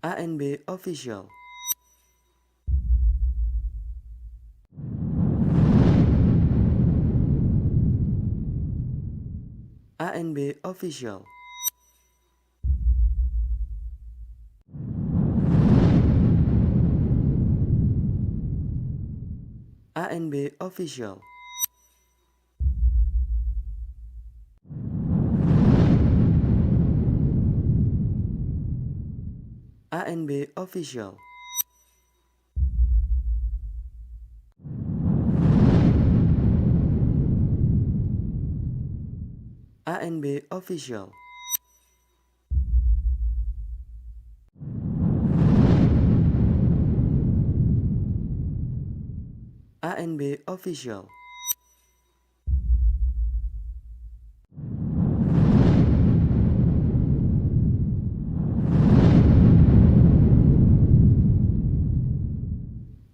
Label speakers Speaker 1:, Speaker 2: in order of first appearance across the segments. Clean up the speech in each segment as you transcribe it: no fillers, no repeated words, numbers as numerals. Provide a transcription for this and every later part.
Speaker 1: ANB Official. ANB Official. ANB Official. ANB Official. ANB Official. ANB Official.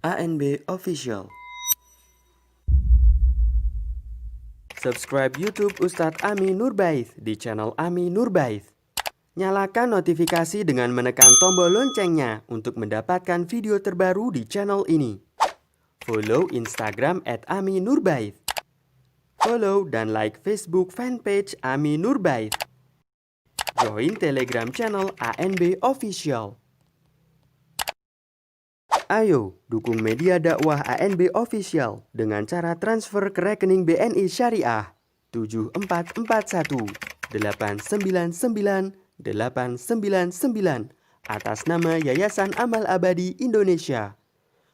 Speaker 1: ANB Official. Subscribe YouTube Ustadz Ami Nurbaiz di channel Ami Nurbaiz. Nyalakan notifikasi dengan menekan tombol loncengnya untuk mendapatkan video terbaru di channel ini. Follow Instagram @AmiNurbaiz. Follow dan like Facebook fanpage Ami Nurbaiz. Join Telegram channel ANB Official. Ayo, dukung media dakwah ANB Official dengan cara transfer ke rekening BNI Syariah 7441 899 899 atas nama Yayasan Amal Abadi Indonesia.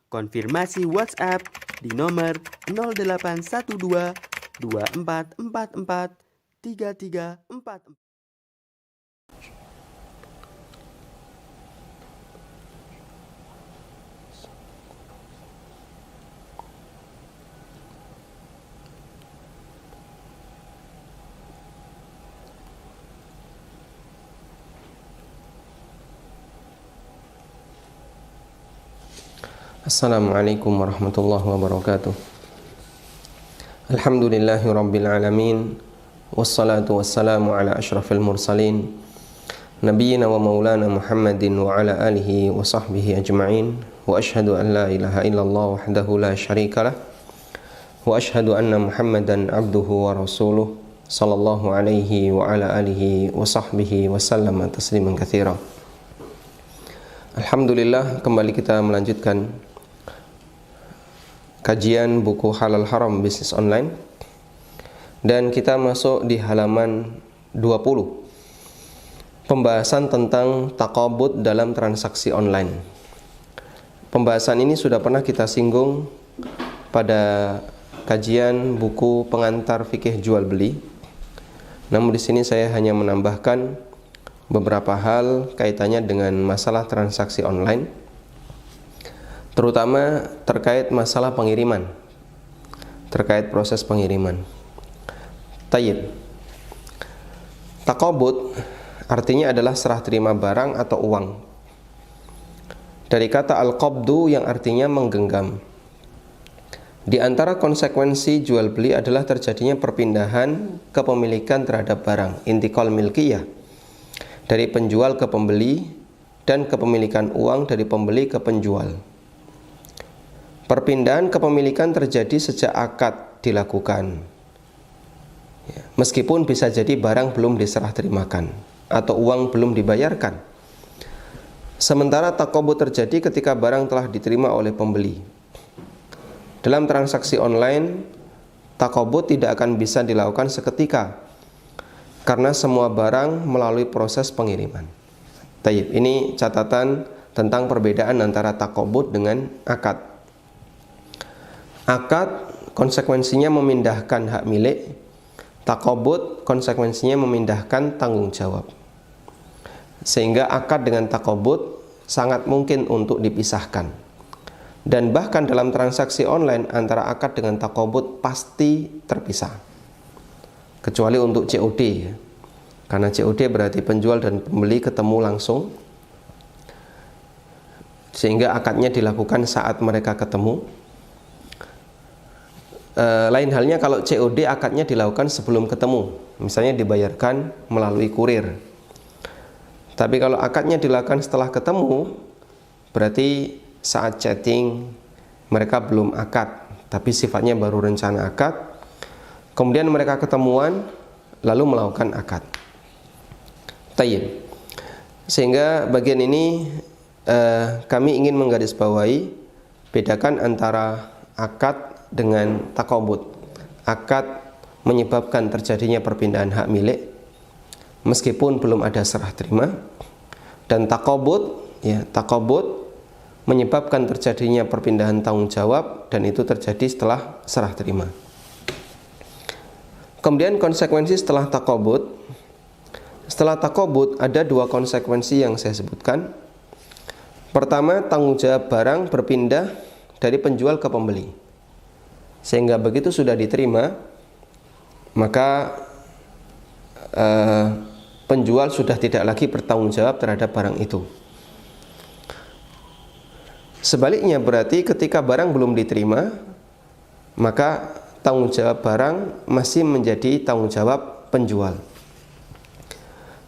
Speaker 1: Konfirmasi WhatsApp di nomor 0812 2444 3344.
Speaker 2: Assalamualaikum warahmatullahi wabarakatuh. Alhamdulillahi rabbil alamin. Wassalatu wassalamu ala ashrafil mursalin Nabiyyina wa maulana Muhammadin wa ala alihi wa sahbihi ajma'in. Wa ashhadu an la ilaha illallah wahdahu la syarikalah. Wa ashhadu anna Muhammadan abduhu wa rasuluh sallallahu alaihi wa ala alihi wa sahbihi wa sallama tasliman katsira. Alhamdulillah, kembali kita melanjutkan kajian buku Halal Haram Bisnis Online, dan kita masuk di halaman 20, pembahasan tentang taqabud dalam transaksi online. Pembahasan ini sudah pernah kita singgung pada kajian buku Pengantar Fikih Jual Beli. Namun di sini saya hanya menambahkan beberapa hal kaitannya dengan masalah transaksi online, terutama terkait masalah pengiriman, terkait proses pengiriman. Tayyib. Taqabud artinya adalah serah terima barang atau uang, dari kata al-qabdu yang artinya menggenggam. Di antara konsekuensi jual beli adalah terjadinya perpindahan kepemilikan terhadap barang, intikal milkiyah, dari penjual ke pembeli, dan kepemilikan uang dari pembeli ke penjual. Perpindahan kepemilikan terjadi sejak akad dilakukan, meskipun bisa jadi barang belum diserah terimakan atau uang belum dibayarkan. Sementara taqabud terjadi ketika barang telah diterima oleh pembeli. Dalam transaksi online, taqabud tidak akan bisa dilakukan seketika, karena semua barang melalui proses pengiriman. Tayyib, ini catatan tentang perbedaan antara taqabud dengan akad. Akad konsekuensinya memindahkan hak milik, taqabud konsekuensinya memindahkan tanggung jawab. Sehingga akad dengan taqabud sangat mungkin untuk dipisahkan. Dan bahkan dalam transaksi online antara akad dengan taqabud pasti terpisah. Kecuali untuk COD, ya. Karena COD berarti penjual dan pembeli ketemu langsung, sehingga akadnya dilakukan saat mereka ketemu. Lain halnya kalau COD akadnya dilakukan sebelum ketemu, misalnya dibayarkan melalui kurir. Tapi kalau akadnya dilakukan setelah ketemu, berarti saat chatting mereka belum akad, tapi sifatnya baru rencana akad. Kemudian mereka ketemuan lalu melakukan akad. Tayyib. Sehingga bagian ini kami ingin menggarisbawahi, bedakan antara akad dengan takobut. Akad menyebabkan terjadinya perpindahan hak milik meskipun belum ada serah terima, dan takobut, ya, takobut menyebabkan terjadinya perpindahan tanggung jawab, dan itu terjadi setelah serah terima. Kemudian konsekuensi setelah takobut. Setelah takobut ada dua konsekuensi yang saya sebutkan. Pertama, tanggung jawab barang berpindah dari penjual ke pembeli, sehingga begitu sudah diterima, maka penjual sudah tidak lagi bertanggung jawab terhadap barang itu. Sebaliknya berarti ketika barang belum diterima, maka tanggung jawab barang masih menjadi tanggung jawab penjual.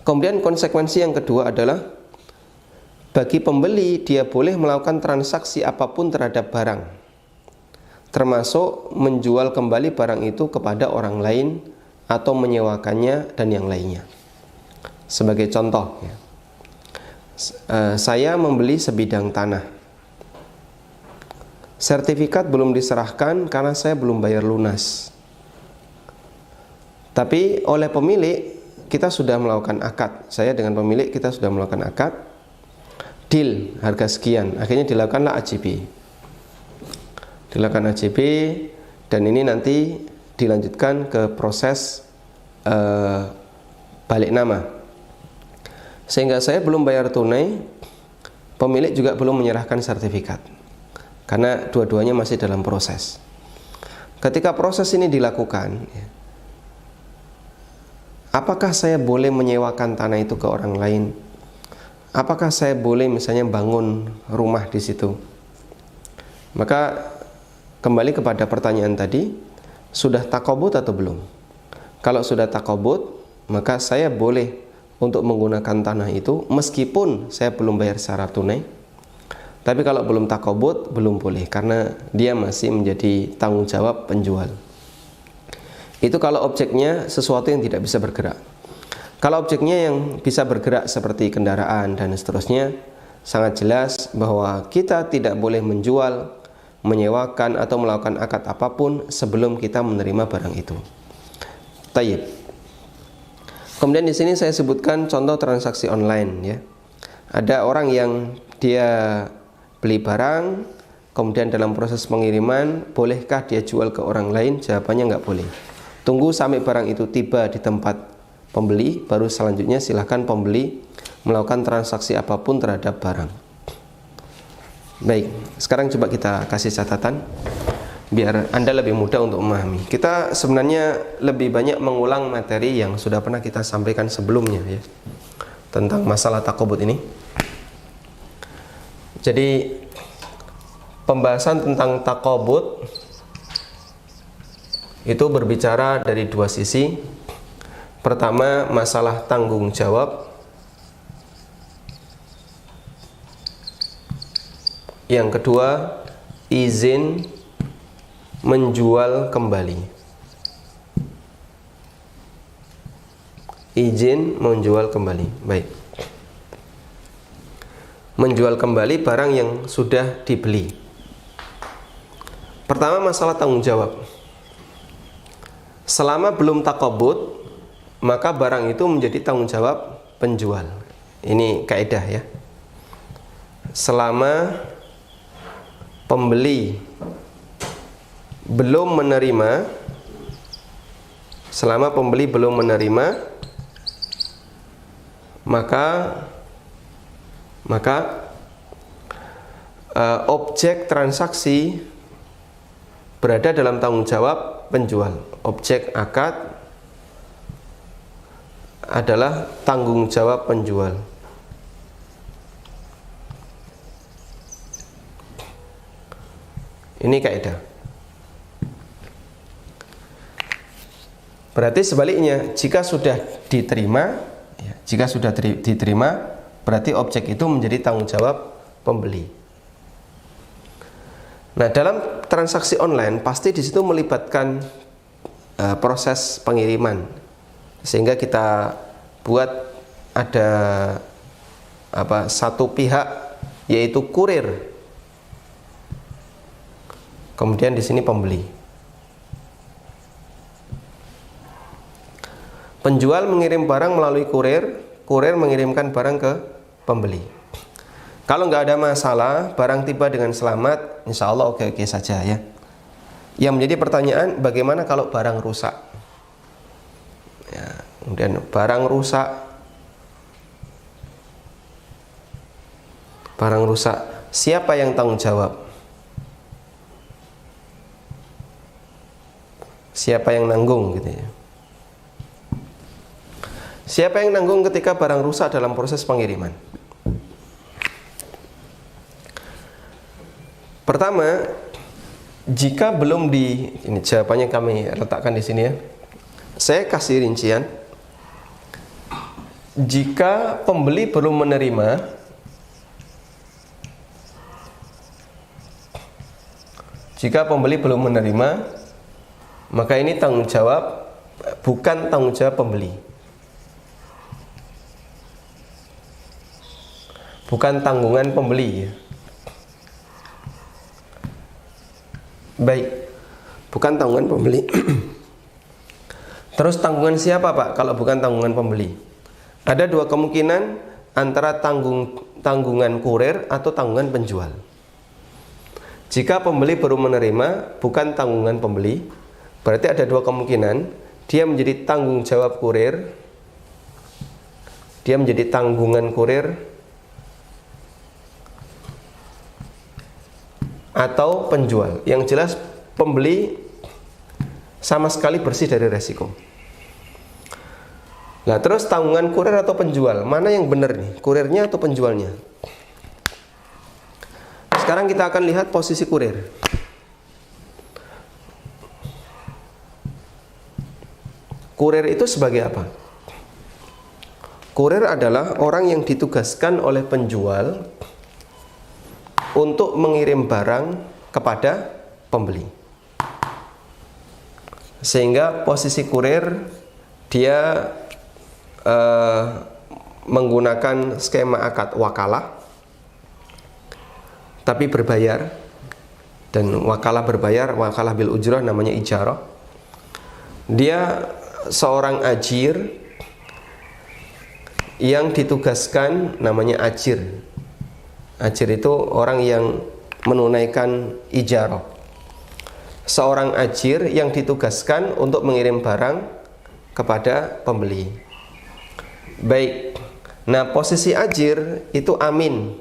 Speaker 2: Kemudian konsekuensi yang kedua adalah bagi pembeli dia boleh melakukan transaksi apapun terhadap barang, termasuk menjual kembali barang itu kepada orang lain atau menyewakannya dan yang lainnya. Sebagai contoh, ya, saya membeli sebidang tanah, sertifikat belum diserahkan karena saya belum bayar lunas, tapi oleh pemilik kita sudah melakukan akad. Saya dengan pemilik kita sudah melakukan akad, deal harga sekian, akhirnya dilakukanlah AJB. Dilakukan AJB, dan ini nanti dilanjutkan ke proses balik nama. Sehingga saya belum bayar tunai, pemilik juga belum menyerahkan sertifikat, karena dua-duanya masih dalam proses. Ketika proses ini dilakukan, apakah saya boleh menyewakan tanah itu ke orang lain? Apakah saya boleh misalnya bangun rumah di situ? Maka kembali kepada pertanyaan tadi, sudah takobut atau belum? Kalau sudah takobut, maka saya boleh untuk menggunakan tanah itu meskipun saya belum bayar secara tunai. Tapi kalau belum takobut, belum boleh, karena dia masih menjadi tanggung jawab penjual. Itu kalau objeknya sesuatu yang tidak bisa bergerak. Kalau objeknya yang bisa bergerak seperti kendaraan dan seterusnya, sangat jelas bahwa kita tidak boleh menjual, menyewakan atau melakukan akad apapun sebelum kita menerima barang itu. Tayyib. Kemudian di sini saya sebutkan contoh transaksi online, ya. Ada orang yang dia beli barang, kemudian dalam proses pengiriman, bolehkah dia jual ke orang lain? Jawabannya nggak boleh. Tunggu sampai barang itu tiba di tempat pembeli, baru selanjutnya silahkan pembeli melakukan transaksi apapun terhadap barang. Baik, sekarang coba kita kasih catatan biar Anda lebih mudah untuk memahami. Kita sebenarnya lebih banyak mengulang materi yang sudah pernah kita sampaikan sebelumnya, ya, tentang masalah takobut ini. Jadi pembahasan tentang takobut itu berbicara dari dua sisi. Pertama, masalah tanggung jawab. Yang kedua, izin menjual kembali. Izin menjual kembali. Baik. Menjual kembali barang yang sudah dibeli. Pertama, masalah tanggung jawab. Selama belum takobut, maka barang itu menjadi tanggung jawab penjual. Ini kaidah, ya. Selama pembeli belum menerima, maka objek transaksi berada dalam tanggung jawab penjual. Objek akad adalah tanggung jawab penjual. Ini kaidah. Berarti sebaliknya, jika sudah diterima, Berarti objek itu menjadi tanggung jawab pembeli. Nah, dalam transaksi online pasti di situ melibatkan proses pengiriman, sehingga kita buat ada satu pihak, yaitu kurir. Kemudian di sini pembeli. Penjual mengirim barang melalui kurir, kurir mengirimkan barang ke pembeli. Kalau nggak ada masalah, barang tiba dengan selamat, insya Allah oke-oke saja ya. Yang menjadi pertanyaan, bagaimana kalau barang rusak? Ya, kemudian barang rusak, siapa yang tanggung jawab? Siapa yang nanggung gitu ya? Siapa yang nanggung ketika barang rusak dalam proses pengiriman? Pertama, jika belum ini jawabannya kami letakkan di sini ya. Saya kasih rincian. Jika pembeli belum menerima, maka ini tanggung jawab, bukan tanggung jawab pembeli. Bukan tanggungan pembeli ya. Baik, bukan tanggungan pembeli. Terus tanggungan siapa Pak kalau bukan tanggungan pembeli? Ada dua kemungkinan, antara tanggungan kurir atau tanggungan penjual. Jika pembeli baru menerima, bukan tanggungan pembeli, berarti ada dua kemungkinan, dia menjadi tanggung jawab kurir, dia menjadi tanggungan kurir, atau penjual. Yang jelas pembeli sama sekali bersih dari resiko. Nah, terus tanggungan kurir atau penjual, mana yang benar nih? Kurirnya atau penjualnya? Sekarang kita akan lihat posisi kurir. Kurir itu sebagai apa? Kurir adalah orang yang ditugaskan oleh penjual untuk mengirim barang kepada pembeli. Sehingga posisi kurir dia menggunakan skema akad wakalah, tapi berbayar. Dan wakalah berbayar, wakalah bil ujrah, namanya ijarah. Dia seorang ajir yang ditugaskan, namanya ajir. Ajir itu orang yang menunaikan ijarah. Seorang ajir yang ditugaskan untuk mengirim barang kepada pembeli. Baik. Nah, posisi ajir itu amin.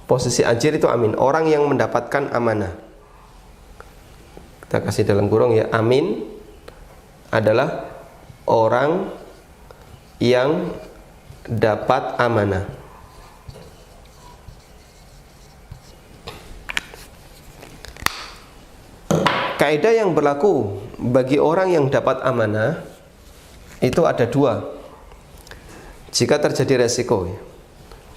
Speaker 2: Posisi ajir itu amin, orang yang mendapatkan amanah. Kita kasih dalam kurung ya, amin adalah orang yang dapat amanah. Kaidah yang berlaku bagi orang yang dapat amanah itu ada dua. Jika terjadi resiko,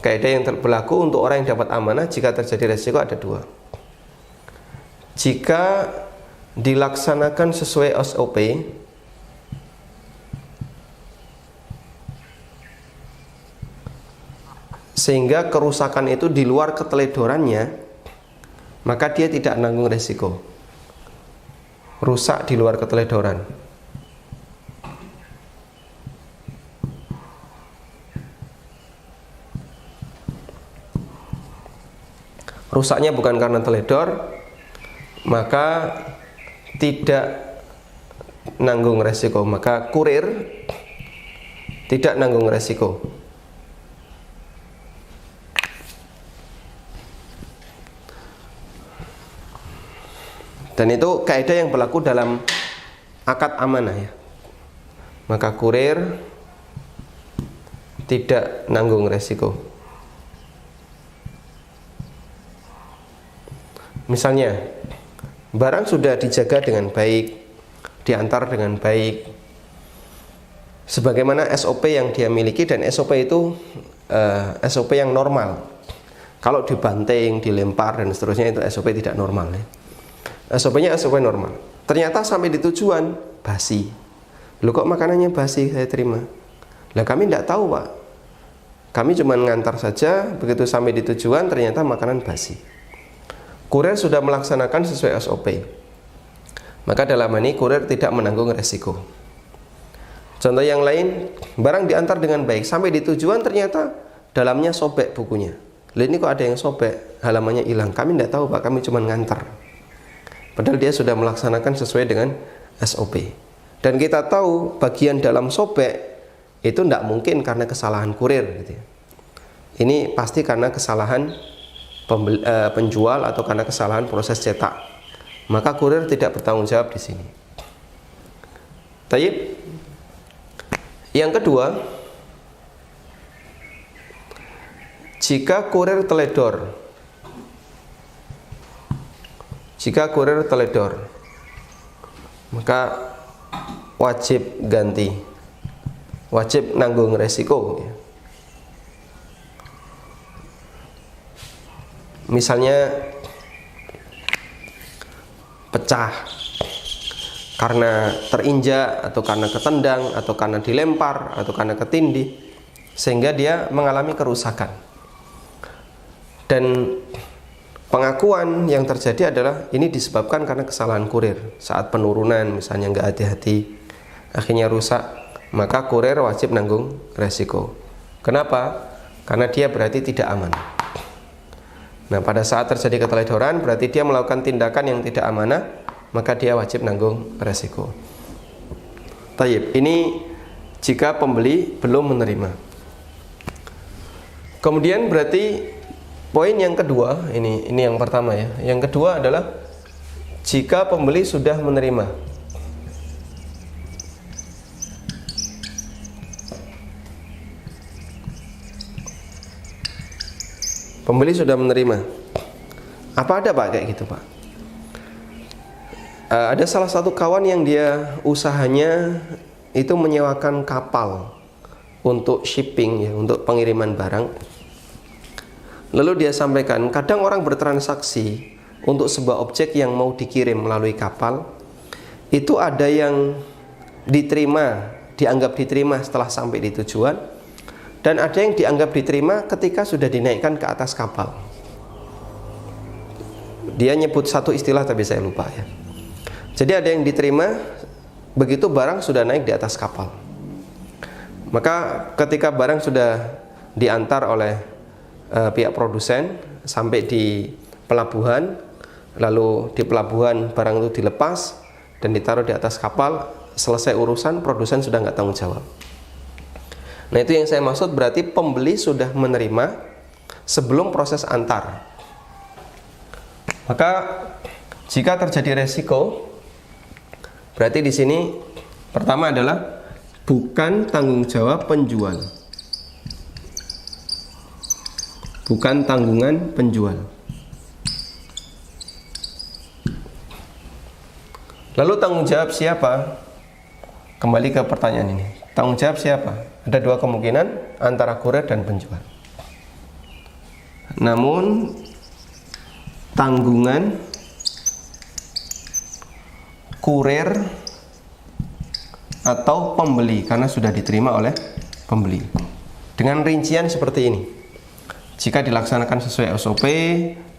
Speaker 2: kaidah yang berlaku untuk orang yang dapat amanah jika terjadi resiko ada dua. Jika dilaksanakan sesuai SOP, sehingga kerusakan itu di luar keteledorannya, maka dia tidak nanggung resiko. Rusak di luar keteledoran. Rusaknya bukan karena teledor, maka tidak nanggung resiko. Maka kurir tidak nanggung resiko. Dan itu kaidah yang berlaku dalam akad amanah ya. Maka kurir tidak nanggung resiko. Misalnya, barang sudah dijaga dengan baik, diantar dengan baik, sebagaimana SOP yang dia miliki, dan SOP itu SOP yang normal. Kalau dibanting, dilempar dan seterusnya itu SOP tidak normal ya. SOP-nya SOP normal. Ternyata sampai di tujuan basi. Loh, kok makanannya basi saya terima? Lah kami tidak tahu, Pak. Kami cuma ngantar saja, begitu sampai di tujuan ternyata makanan basi. Kurir sudah melaksanakan sesuai SOP. Maka dalam ini kurir tidak menanggung resiko. Contoh yang lain, barang diantar dengan baik, sampai di tujuan ternyata dalamnya sobek bukunya. Lalu ini kok ada yang sobek, halamannya hilang. Kami tidak tahu, Pak, kami cuma ngantar. Padahal dia sudah melaksanakan sesuai dengan SOP. Dan kita tahu bagian dalam sobek itu tidak mungkin karena kesalahan kurir gitu ya. Ini pasti karena kesalahan penjual atau karena kesalahan proses cetak. Maka kurir tidak bertanggung jawab di sini. Tayyib. Yang kedua, jika kurir teledor. Jika kurir teledor, maka wajib ganti, wajib nanggung resiko. Misalnya pecah karena terinjak, atau karena ketendang, atau karena dilempar, atau karena ketindih, sehingga dia mengalami kerusakan. Dan pengakuan yang terjadi adalah ini disebabkan karena kesalahan kurir. Saat penurunan misalnya nggak hati-hati, akhirnya rusak, maka kurir wajib nanggung resiko. Kenapa? Karena dia berarti tidak aman. Nah, pada saat terjadi keteledoran berarti dia melakukan tindakan yang tidak amanah, maka dia wajib nanggung resiko. Tayyib, ini jika pembeli belum menerima. Kemudian berarti poin yang kedua, ini yang pertama ya. Yang kedua adalah jika pembeli sudah menerima. Pembeli sudah menerima. Apa ada, Pak, kayak gitu, Pak? Ada salah satu kawan yang dia usahanya itu menyewakan kapal untuk shipping ya, untuk pengiriman barang. Lalu dia sampaikan, kadang orang bertransaksi untuk sebuah objek yang mau dikirim melalui kapal, itu ada yang diterima, dianggap diterima setelah sampai di tujuan, dan ada yang dianggap diterima ketika sudah dinaikkan ke atas kapal. Dia nyebut satu istilah tapi saya lupa ya. Jadi ada yang diterima begitu barang sudah naik di atas kapal. Maka ketika barang sudah diantar oleh pihak produsen sampai di pelabuhan, lalu di pelabuhan barang itu dilepas dan ditaruh di atas kapal, selesai urusan, produsen sudah nggak tanggung jawab. Nah, itu yang saya maksud, berarti pembeli sudah menerima sebelum proses antar. Maka jika terjadi resiko, berarti di sini pertama adalah bukan tanggung jawab penjual, bukan tanggungan penjual. Lalu tanggung jawab siapa? Kembali ke pertanyaan ini. Tanggung jawab siapa? Ada dua kemungkinan, antara kurir dan penjual. Namun tanggungan kurir atau pembeli karena sudah diterima oleh pembeli. Dengan rincian seperti ini. Jika dilaksanakan sesuai SOP,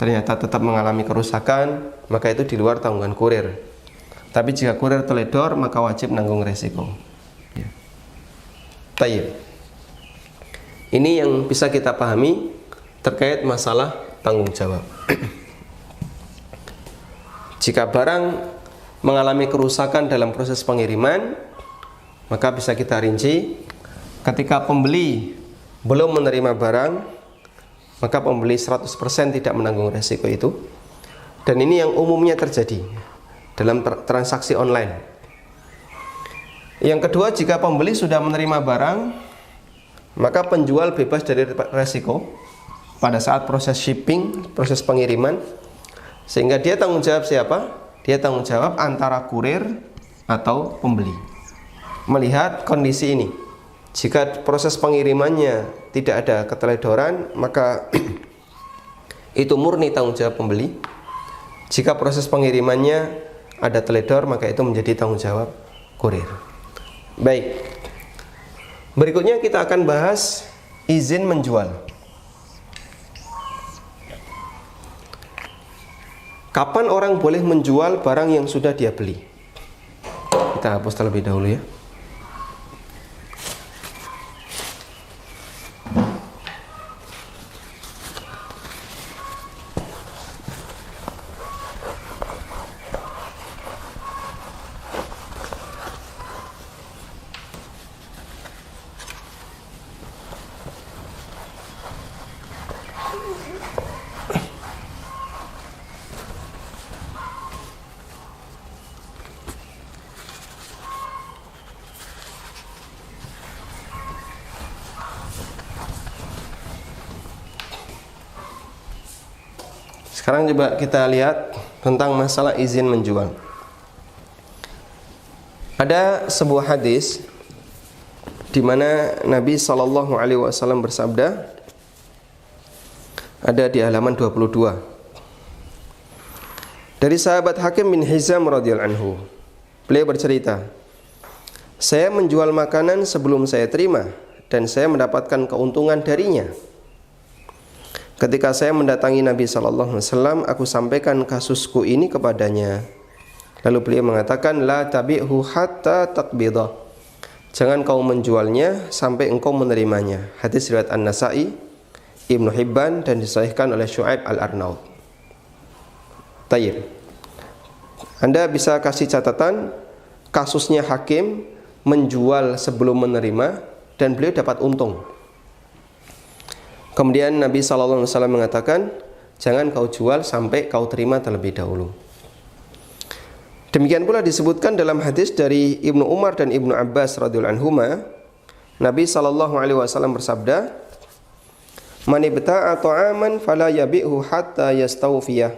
Speaker 2: ternyata tetap mengalami kerusakan, maka itu di luar tanggungan kurir. Tapi jika kurir teledor, maka wajib nanggung resiko. Ya. Tayyib. Ini yang bisa kita pahami terkait masalah tanggung jawab. Jika barang mengalami kerusakan dalam proses pengiriman, maka bisa kita rinci. Ketika pembeli belum menerima barang, maka pembeli 100% tidak menanggung resiko itu. Dan ini yang umumnya terjadi dalam transaksi online. Yang kedua, jika pembeli sudah menerima barang, maka penjual bebas dari resiko pada saat proses shipping, proses pengiriman. Sehingga dia tanggung jawab siapa? Dia tanggung jawab antara kurir atau pembeli. Melihat kondisi ini, Jika proses pengirimannya tidak ada keteledoran, maka itu murni tanggung jawab pembeli. Jika proses pengirimannya ada teledor, maka itu menjadi tanggung jawab kurir. Baik. Berikutnya kita akan bahas izin menjual. Kapan orang boleh menjual barang yang sudah dia beli? Kita hapus terlebih dahulu ya. Sekarang coba kita lihat tentang masalah izin menjual. Ada sebuah hadis di mana Nabi SAW bersabda, ada di halaman 22. Dari sahabat Hakim bin Hizam radhiyallahu anhu. Beliau bercerita, "Saya menjual makanan sebelum saya terima dan saya mendapatkan keuntungan darinya. Ketika saya mendatangi Nabi SAW, aku sampaikan kasusku ini kepadanya. Lalu beliau mengatakan, la tabi'hu hatta taqbidah. Jangan kau menjualnya sampai engkau menerimanya." Hadis riwayat An-Nasa'i, Ibnu Hibban, dan disahihkan oleh Syu'aib Al-Arnaud. Tayyib. Anda bisa kasih catatan kasusnya Hakim menjual sebelum menerima dan beliau dapat untung. Kemudian Nabi SAW mengatakan, jangan kau jual sampai kau terima terlebih dahulu. Demikian pula disebutkan dalam hadis dari Ibnu Umar dan Ibnu Abbas radhiyallahu anhuma, Nabi SAW bersabda, "Man ibta'a ta'aman fala yabi'hu hatta yastawfiyah."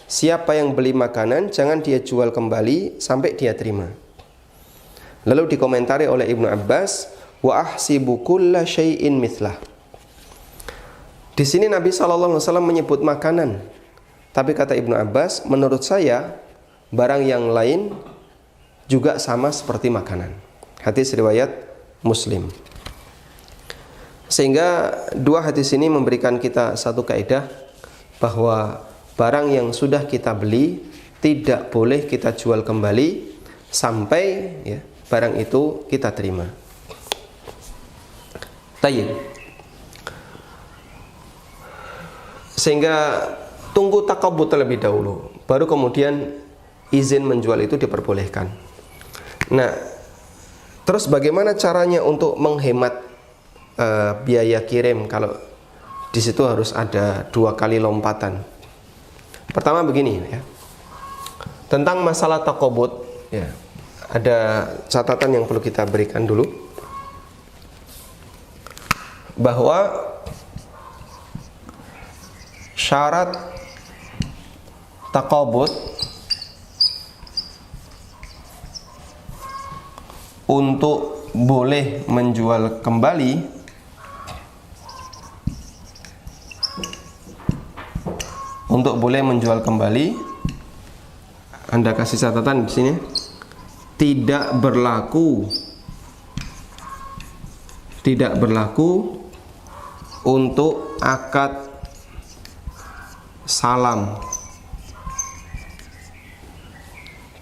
Speaker 2: Siapa yang beli makanan, jangan dia jual kembali sampai dia terima. Lalu dikomentari oleh Ibnu Abbas, "Wa ahsibu kulla syai'in mithlah." Di sini Nabi SAW menyebut makanan, tapi kata Ibnu Abbas, menurut saya barang yang lain juga sama seperti makanan. Hadis riwayat Muslim. Sehingga dua hadis ini memberikan kita satu kaidah bahwa barang yang sudah kita beli tidak boleh kita jual kembali sampai barang itu kita terima. Tayyib. Sehingga tunggu takabut terlebih dahulu, baru kemudian izin menjual itu diperbolehkan. Nah, terus bagaimana caranya untuk menghemat biaya kirim kalau di situ harus ada 2 kali lompatan? Pertama begini ya, tentang masalah takabut ya, ada catatan yang perlu kita berikan dulu, bahwa syarat takabut untuk boleh menjual kembali Anda kasih catatan di sini, tidak berlaku untuk akad salam.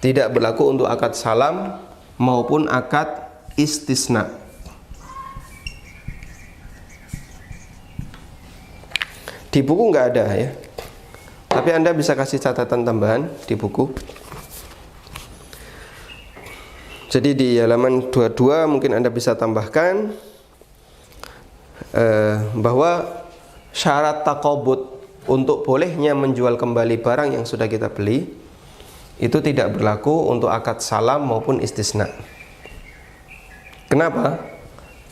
Speaker 2: Tidak berlaku untuk akad salam maupun akad istisna. Di buku nggak ada ya, tapi Anda bisa kasih catatan tambahan di buku. Jadi di halaman 22 mungkin Anda bisa tambahkan bahwa syarat takabut untuk bolehnya menjual kembali barang yang sudah kita beli itu tidak berlaku untuk akad salam maupun istisna. Kenapa?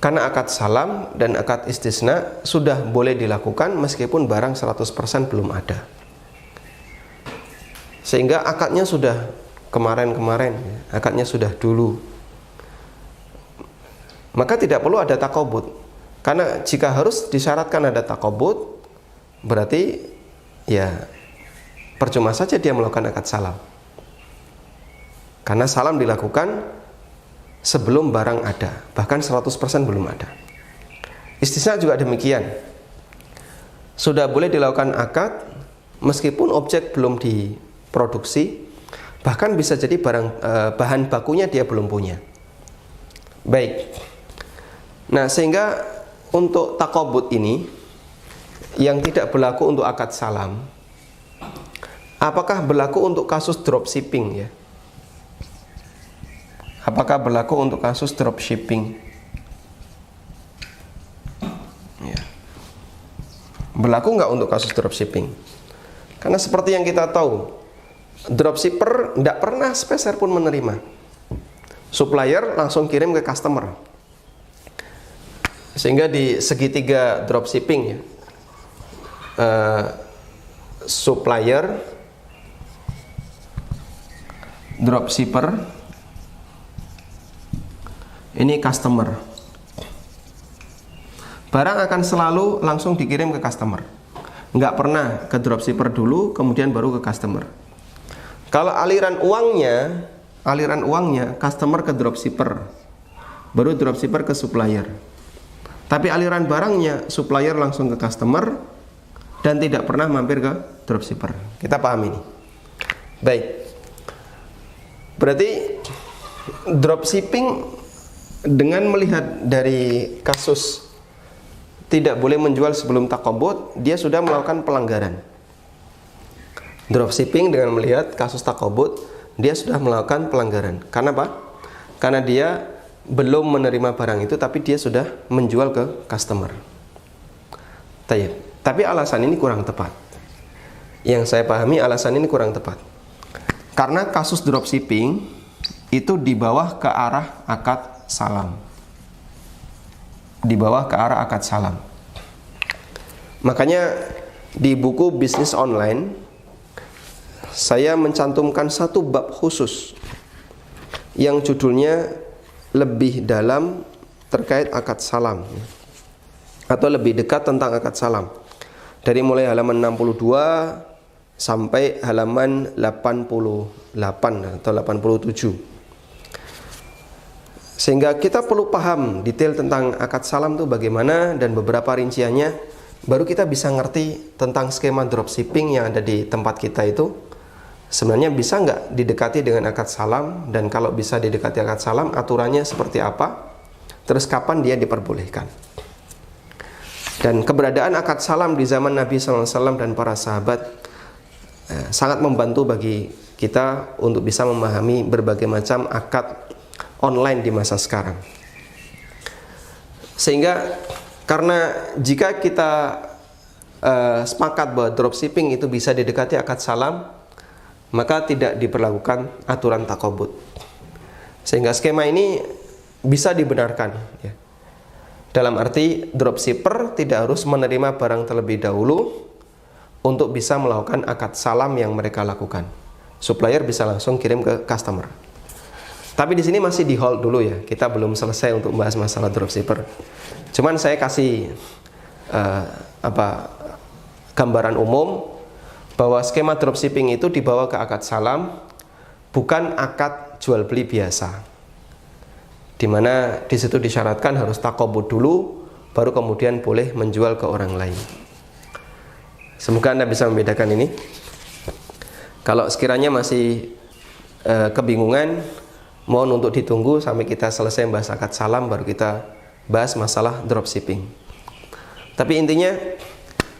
Speaker 2: Karena akad salam dan akad istisna sudah boleh dilakukan meskipun barang 100% belum ada. Sehingga akadnya sudah kemarin-kemarin, akadnya sudah dulu. maka tidak perlu ada takobut. Karena jika harus disyaratkan ada takobut, berarti ya percuma saja dia melakukan akad salam. Karena salam dilakukan sebelum barang ada, bahkan 100% belum ada. Istisna juga demikian. Sudah boleh dilakukan akad meskipun objek belum diproduksi, bahkan bisa jadi bahan bakunya dia belum punya. Baik. Nah, sehingga untuk takobut ini yang tidak berlaku untuk akad salam, apakah berlaku untuk kasus dropshipping ya? Apakah berlaku untuk kasus dropshipping? Ya. Berlaku nggak untuk kasus dropshipping? Karena seperti yang kita tahu, dropshipper tidak pernah sepeser pun menerima. Supplier langsung kirim ke customer. Sehingga di segitiga dropshipping ya, supplier, dropshipper, ini customer. Barang akan selalu langsung dikirim ke customer. Nggak pernah ke dropshipper dulu, kemudian baru ke customer. Kalau aliran uangnya customer ke dropshipper, baru dropshipper ke supplier. Tapi aliran barangnya supplier langsung ke customer dan tidak pernah mampir ke dropshipper. Kita paham ini. Baik. Berarti dropshipping dengan melihat dari kasus tidak boleh menjual sebelum takobut, dia sudah melakukan pelanggaran. Dropshipping dengan melihat kasus takobut, dia sudah melakukan pelanggaran. Karena apa? Karena dia belum menerima barang itu, tapi dia sudah menjual ke customer. Tapi alasan ini kurang tepat. Yang saya pahami alasan ini kurang tepat. Karena kasus dropshipping itu di bawah ke arah akad salam. Di bawah ke arah akad salam. Makanya di buku bisnis online saya mencantumkan satu bab khusus yang judulnya lebih dalam terkait akad salam, atau lebih dekat tentang akad salam, dari mulai halaman 62 sampai halaman 88 atau 87. Sehingga kita perlu paham detail tentang akad salam itu bagaimana dan beberapa rinciannya, baru kita bisa ngerti tentang skema dropshipping yang ada di tempat kita itu sebenarnya bisa nggak didekati dengan akad salam, dan kalau bisa didekati akad salam aturannya seperti apa, terus kapan dia diperbolehkan. Dan keberadaan akad salam di zaman Nabi SAW dan para sahabat sangat membantu bagi kita untuk bisa memahami berbagai macam akad online di masa sekarang. Sehingga karena jika kita sepakat bahwa dropshipping itu bisa didekati akad salam, maka tidak diperlakukan aturan takobut. Sehingga skema ini bisa dibenarkan ya. Dalam arti dropshipper tidak harus menerima barang terlebih dahulu untuk bisa melakukan akad salam yang mereka lakukan. Supplier bisa langsung kirim ke customer. Tapi di sini masih di hold dulu ya. Kita belum selesai untuk membahas masalah dropshipper. Cuman saya kasih gambaran umum bahwa skema dropshipping itu dibawa ke akad salam, bukan akad jual beli biasa, di mana di situ disyaratkan harus takobut dulu, baru kemudian boleh menjual ke orang lain. Semoga Anda bisa membedakan ini. Kalau sekiranya masih kebingungan, mohon untuk ditunggu sampai kita selesai membahas akad salam, baru kita bahas masalah dropshipping. Tapi intinya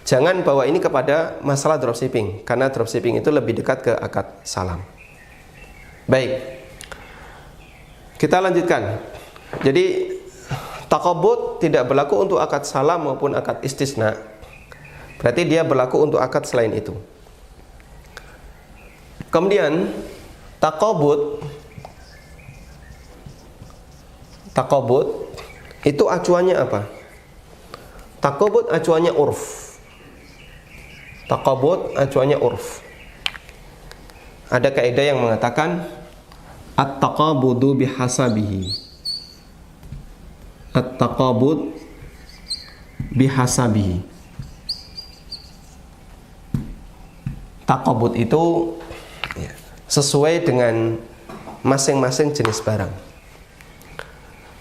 Speaker 2: jangan bawa ini kepada masalah dropshipping, karena dropshipping itu lebih dekat ke akad salam. Baik, kita lanjutkan. Jadi takobut tidak berlaku untuk akad salam maupun akad istisna. Berarti dia berlaku untuk akad selain itu. Kemudian takobut itu acuannya apa? Takobut acuannya urf. Takobut acuannya urf. Ada kaidah yang mengatakan at-taqabudu bihasabihi. at-taqabud bihasabihi. Taqabud itu sesuai dengan masing-masing jenis barang.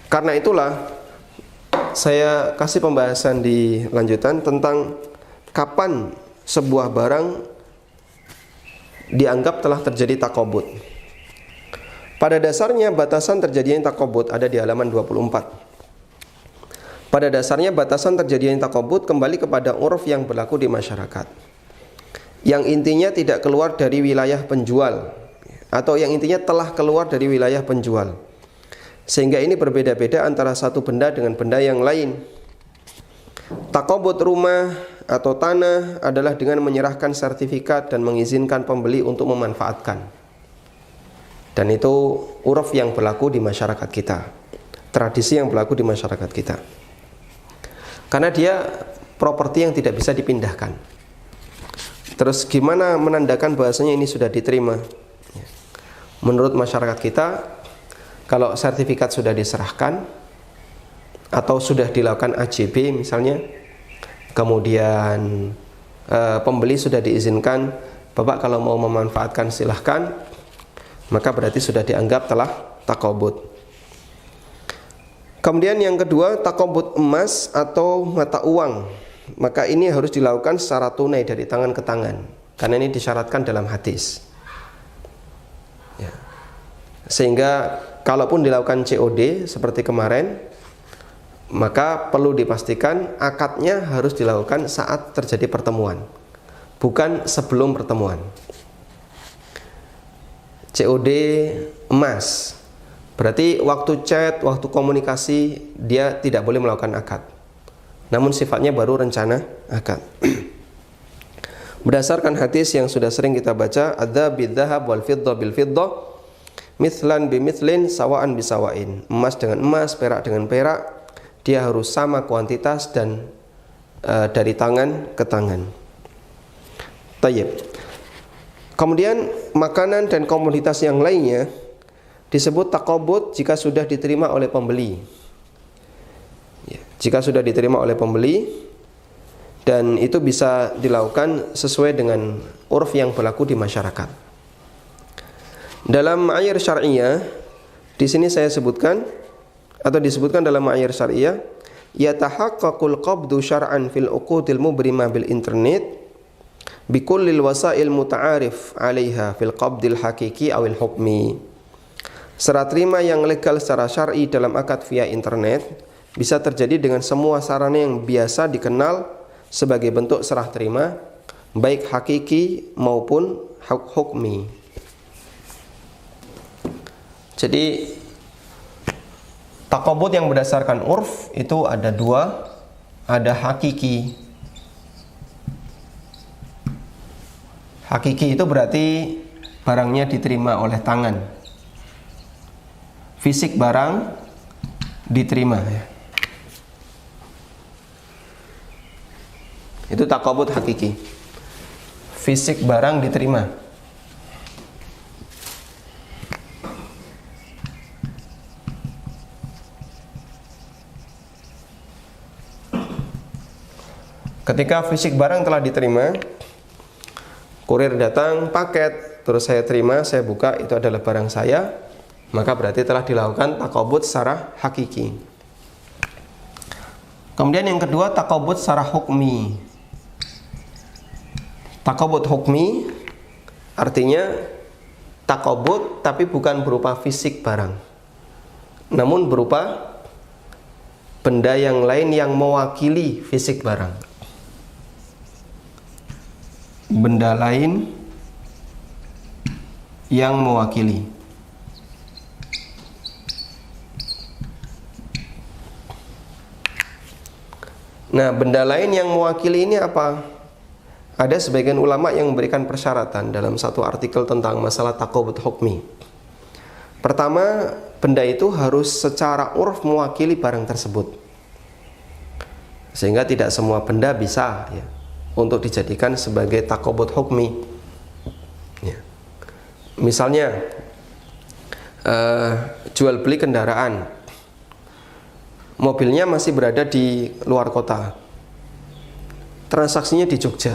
Speaker 2: Karena itulah saya kasih pembahasan di lanjutan tentang kapan sebuah barang dianggap telah terjadi taqabud. Pada dasarnya batasan terjadinya taqabud ada di halaman 24. Pada dasarnya batasan terjadinya taqabud kembali kepada uruf yang berlaku di masyarakat, yang intinya tidak keluar dari wilayah penjual, atau yang intinya telah keluar dari wilayah penjual, sehingga ini berbeda-beda antara satu benda dengan benda yang lain. Taqabud rumah atau tanah adalah dengan menyerahkan sertifikat dan mengizinkan pembeli untuk memanfaatkan. Dan itu uruf yang berlaku di masyarakat kita, tradisi yang berlaku di masyarakat kita. Karena dia properti yang tidak bisa dipindahkan. Terus gimana menandakan bahasanya ini sudah diterima? Menurut masyarakat kita, kalau sertifikat sudah diserahkan atau sudah dilakukan AJB misalnya, kemudian pembeli sudah diizinkan, Bapak kalau mau memanfaatkan silahkan, maka berarti sudah dianggap telah taqabud. Kemudian yang kedua, taqabud emas atau mata uang. Maka ini harus dilakukan secara tunai dari tangan ke tangan, karena ini disyaratkan dalam hadis. Sehingga kalaupun dilakukan COD seperti kemarin, maka perlu dipastikan akadnya harus dilakukan saat terjadi pertemuan, bukan sebelum pertemuan. COD emas berarti waktu chat, waktu komunikasi dia tidak boleh melakukan akad, namun sifatnya baru rencana akad. Berdasarkan hadis yang sudah sering kita baca, adza bidzahab wal fiddah bil fiddah mithlan bimithlin sawaan bisawain. Emas dengan emas, perak dengan perak, dia harus sama kuantitas dan dari tangan ke tangan. Tayyib. Kemudian makanan dan komoditas yang lainnya disebut taqabud jika sudah diterima oleh pembeli. Jika sudah diterima oleh pembeli, dan itu bisa dilakukan sesuai dengan uruf yang berlaku di masyarakat. Dalam ma'ayir syar'iyah, di sini saya sebutkan atau disebutkan dalam ma'ayir syar'iyah, yatahaqqaqul qabdu syar'an fil uqudil mubrima bil internet bikullil wasail muta'arif 'alaiha fil qabdil hakiki awil hukmi. Serah terima yang legal secara syar'i dalam akad via internet bisa terjadi dengan semua sarana yang biasa dikenal sebagai bentuk serah terima, baik hakiki maupun hukmi. Jadi taqabud yang berdasarkan urf itu ada dua, ada hakiki. Hakiki itu berarti barangnya diterima oleh tangan, fisik barang diterima, ya. Itu taqabud hakiki, fisik barang diterima. Ketika fisik barang telah diterima, kurir datang, paket, terus saya terima, saya buka, itu adalah barang saya, maka berarti telah dilakukan taqabud secara hakiki. Kemudian yang kedua, taqabud secara hukmi. Taqabud hukmi artinya taqabud tapi bukan berupa fisik barang, namun berupa benda yang lain yang mewakili fisik barang. Benda lain yang mewakili. Nah, benda lain yang mewakili ini apa? Ada sebagian ulama yang memberikan persyaratan dalam satu artikel tentang masalah taqabud hukmi. Pertama, benda itu harus secara urf mewakili barang tersebut, sehingga tidak semua benda bisa, ya, untuk dijadikan sebagai taqabud hukmi, ya. Misalnya jual beli kendaraan, mobilnya masih berada di luar kota, transaksinya di Jogja.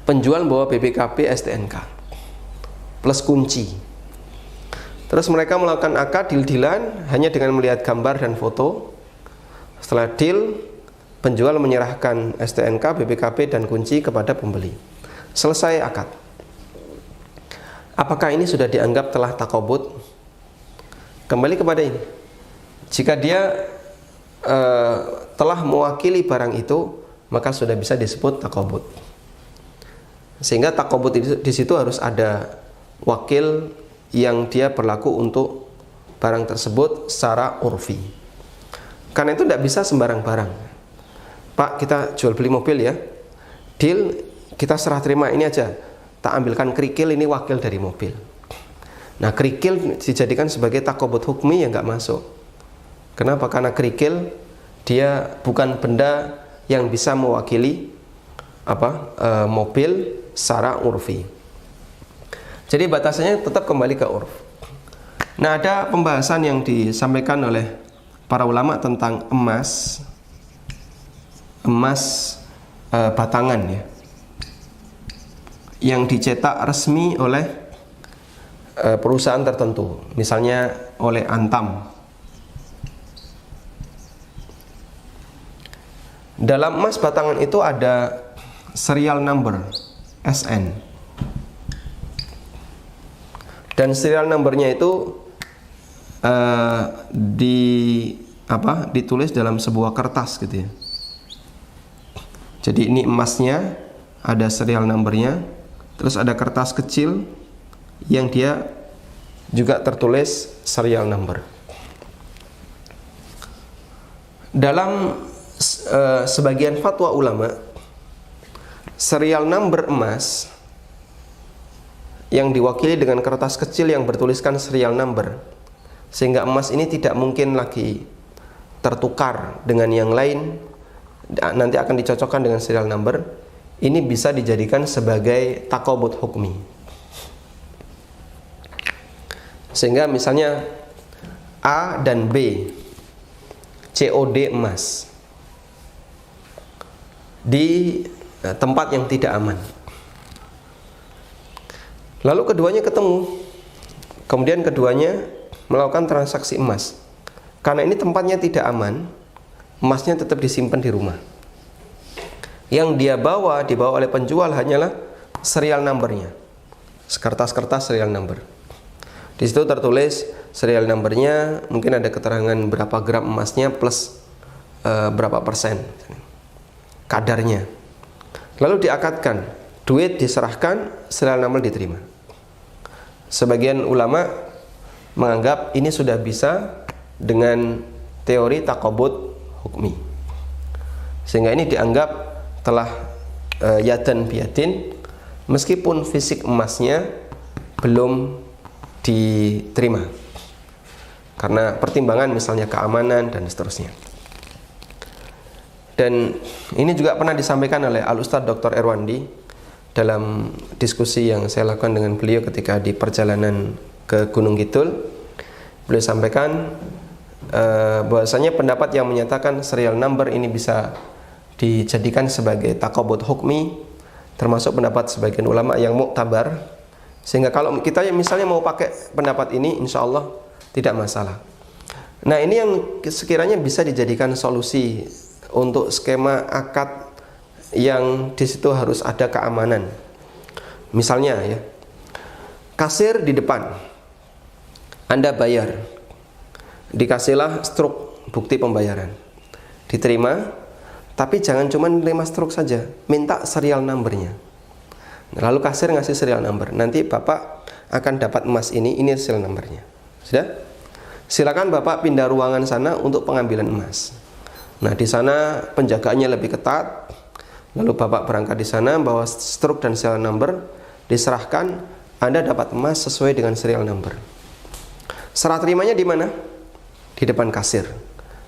Speaker 2: Penjual bawa BPKB STNK plus kunci. Terus mereka melakukan akad deal-dealan hanya dengan melihat gambar dan foto. Setelah deal, penjual menyerahkan STNK, BPKB dan kunci kepada pembeli. Selesai akad. Apakah ini sudah dianggap telah takobut? Kembali kepada ini. Jika dia telah mewakili barang itu, maka sudah bisa disebut takobut. Sehingga takobut di situ harus ada wakil yang dia berlaku untuk barang tersebut secara urfi. Karena itu tidak bisa sembarang barang. Pak, kita jual beli mobil ya, deal, kita serah terima ini aja, tak ambilkan kerikil, ini wakil dari mobil. Nah, kerikil dijadikan sebagai takobut hukmi yang nggak masuk. Kenapa? Karena kerikil dia bukan benda yang bisa mewakili mobil secara urfi. Jadi batasannya tetap kembali ke urf. Nah, ada pembahasan yang disampaikan oleh para ulama tentang emas batangan ya, yang dicetak resmi oleh perusahaan tertentu, misalnya oleh Antam. Dalam emas batangan itu ada serial number SN, dan serial numbernya itu ditulis dalam sebuah kertas gitu ya. Jadi ini emasnya, ada serial numbernya, terus ada kertas kecil yang dia juga tertulis serial number. Dalam sebagian fatwa ulama, serial number emas yang diwakili dengan kertas kecil yang bertuliskan serial number, sehingga emas ini tidak mungkin lagi tertukar dengan yang lain, nanti akan dicocokkan dengan serial number. Ini bisa dijadikan sebagai takobut hukmi. Sehingga misalnya A dan B COD emas di tempat yang tidak aman. Lalu keduanya ketemu, kemudian keduanya melakukan transaksi emas. Karena ini tempatnya tidak aman, emasnya tetap disimpan di rumah. Yang dibawa oleh penjual hanyalah serial numbernya, kertas-kertas serial number. Di situ tertulis serial numbernya, mungkin ada keterangan berapa gram emasnya plus berapa persen kadarnya. Lalu diakadkan, duit diserahkan, serial number diterima. Sebagian ulama menganggap ini sudah bisa dengan teori takobut hukmi, sehingga ini dianggap telah yadan biadin, meskipun fisik emasnya belum diterima karena pertimbangan misalnya keamanan dan seterusnya. Dan ini juga pernah disampaikan oleh Al-Ustadz Dr. Erwandi dalam diskusi yang saya lakukan dengan beliau ketika di perjalanan ke Gunung Kidul. Beliau sampaikan bahwasanya pendapat yang menyatakan serial number ini bisa dijadikan sebagai takobut hukmi, termasuk pendapat sebagian ulama yang muktabar, sehingga kalau kita misalnya mau pakai pendapat ini, insya Allah tidak masalah. Nah, ini yang sekiranya bisa dijadikan solusi untuk skema akad yang di situ harus ada keamanan. Misalnya ya, kasir di depan, Anda bayar, dikasihlah struk bukti pembayaran, diterima, tapi jangan cuma menerima struk saja, minta serial numbernya. Lalu kasir ngasih serial number, nanti Bapak akan dapat emas ini serial numbernya. Sudah? Silakan Bapak pindah ruangan sana untuk pengambilan emas. Nah, di sana penjagaannya lebih ketat. Lalu Bapak berangkat di sana, bawa struk dan serial number, diserahkan, Anda dapat emas sesuai dengan serial number. Serah terimanya di mana? Di depan kasir.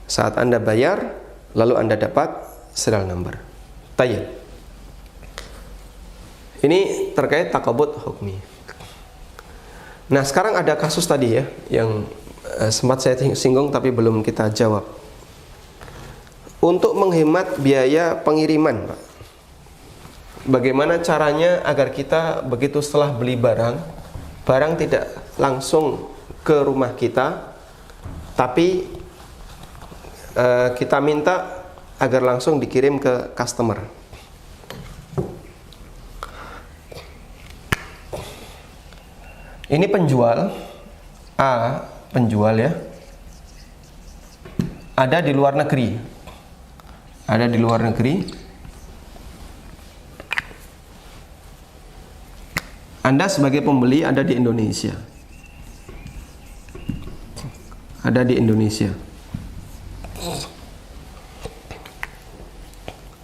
Speaker 2: Saat Anda bayar, lalu Anda dapat serial number. Tayyib. Ini terkait takobut hukmi. Nah, sekarang ada kasus tadi ya, yang sempat saya singgung tapi belum kita jawab. Untuk menghemat biaya pengiriman, Pak, bagaimana caranya agar kita begitu setelah beli barang tidak langsung ke rumah kita, tapi kita minta agar langsung dikirim ke customer. Ini penjual A, penjual ya, ada di luar negeri, Anda sebagai pembeli ada di Indonesia,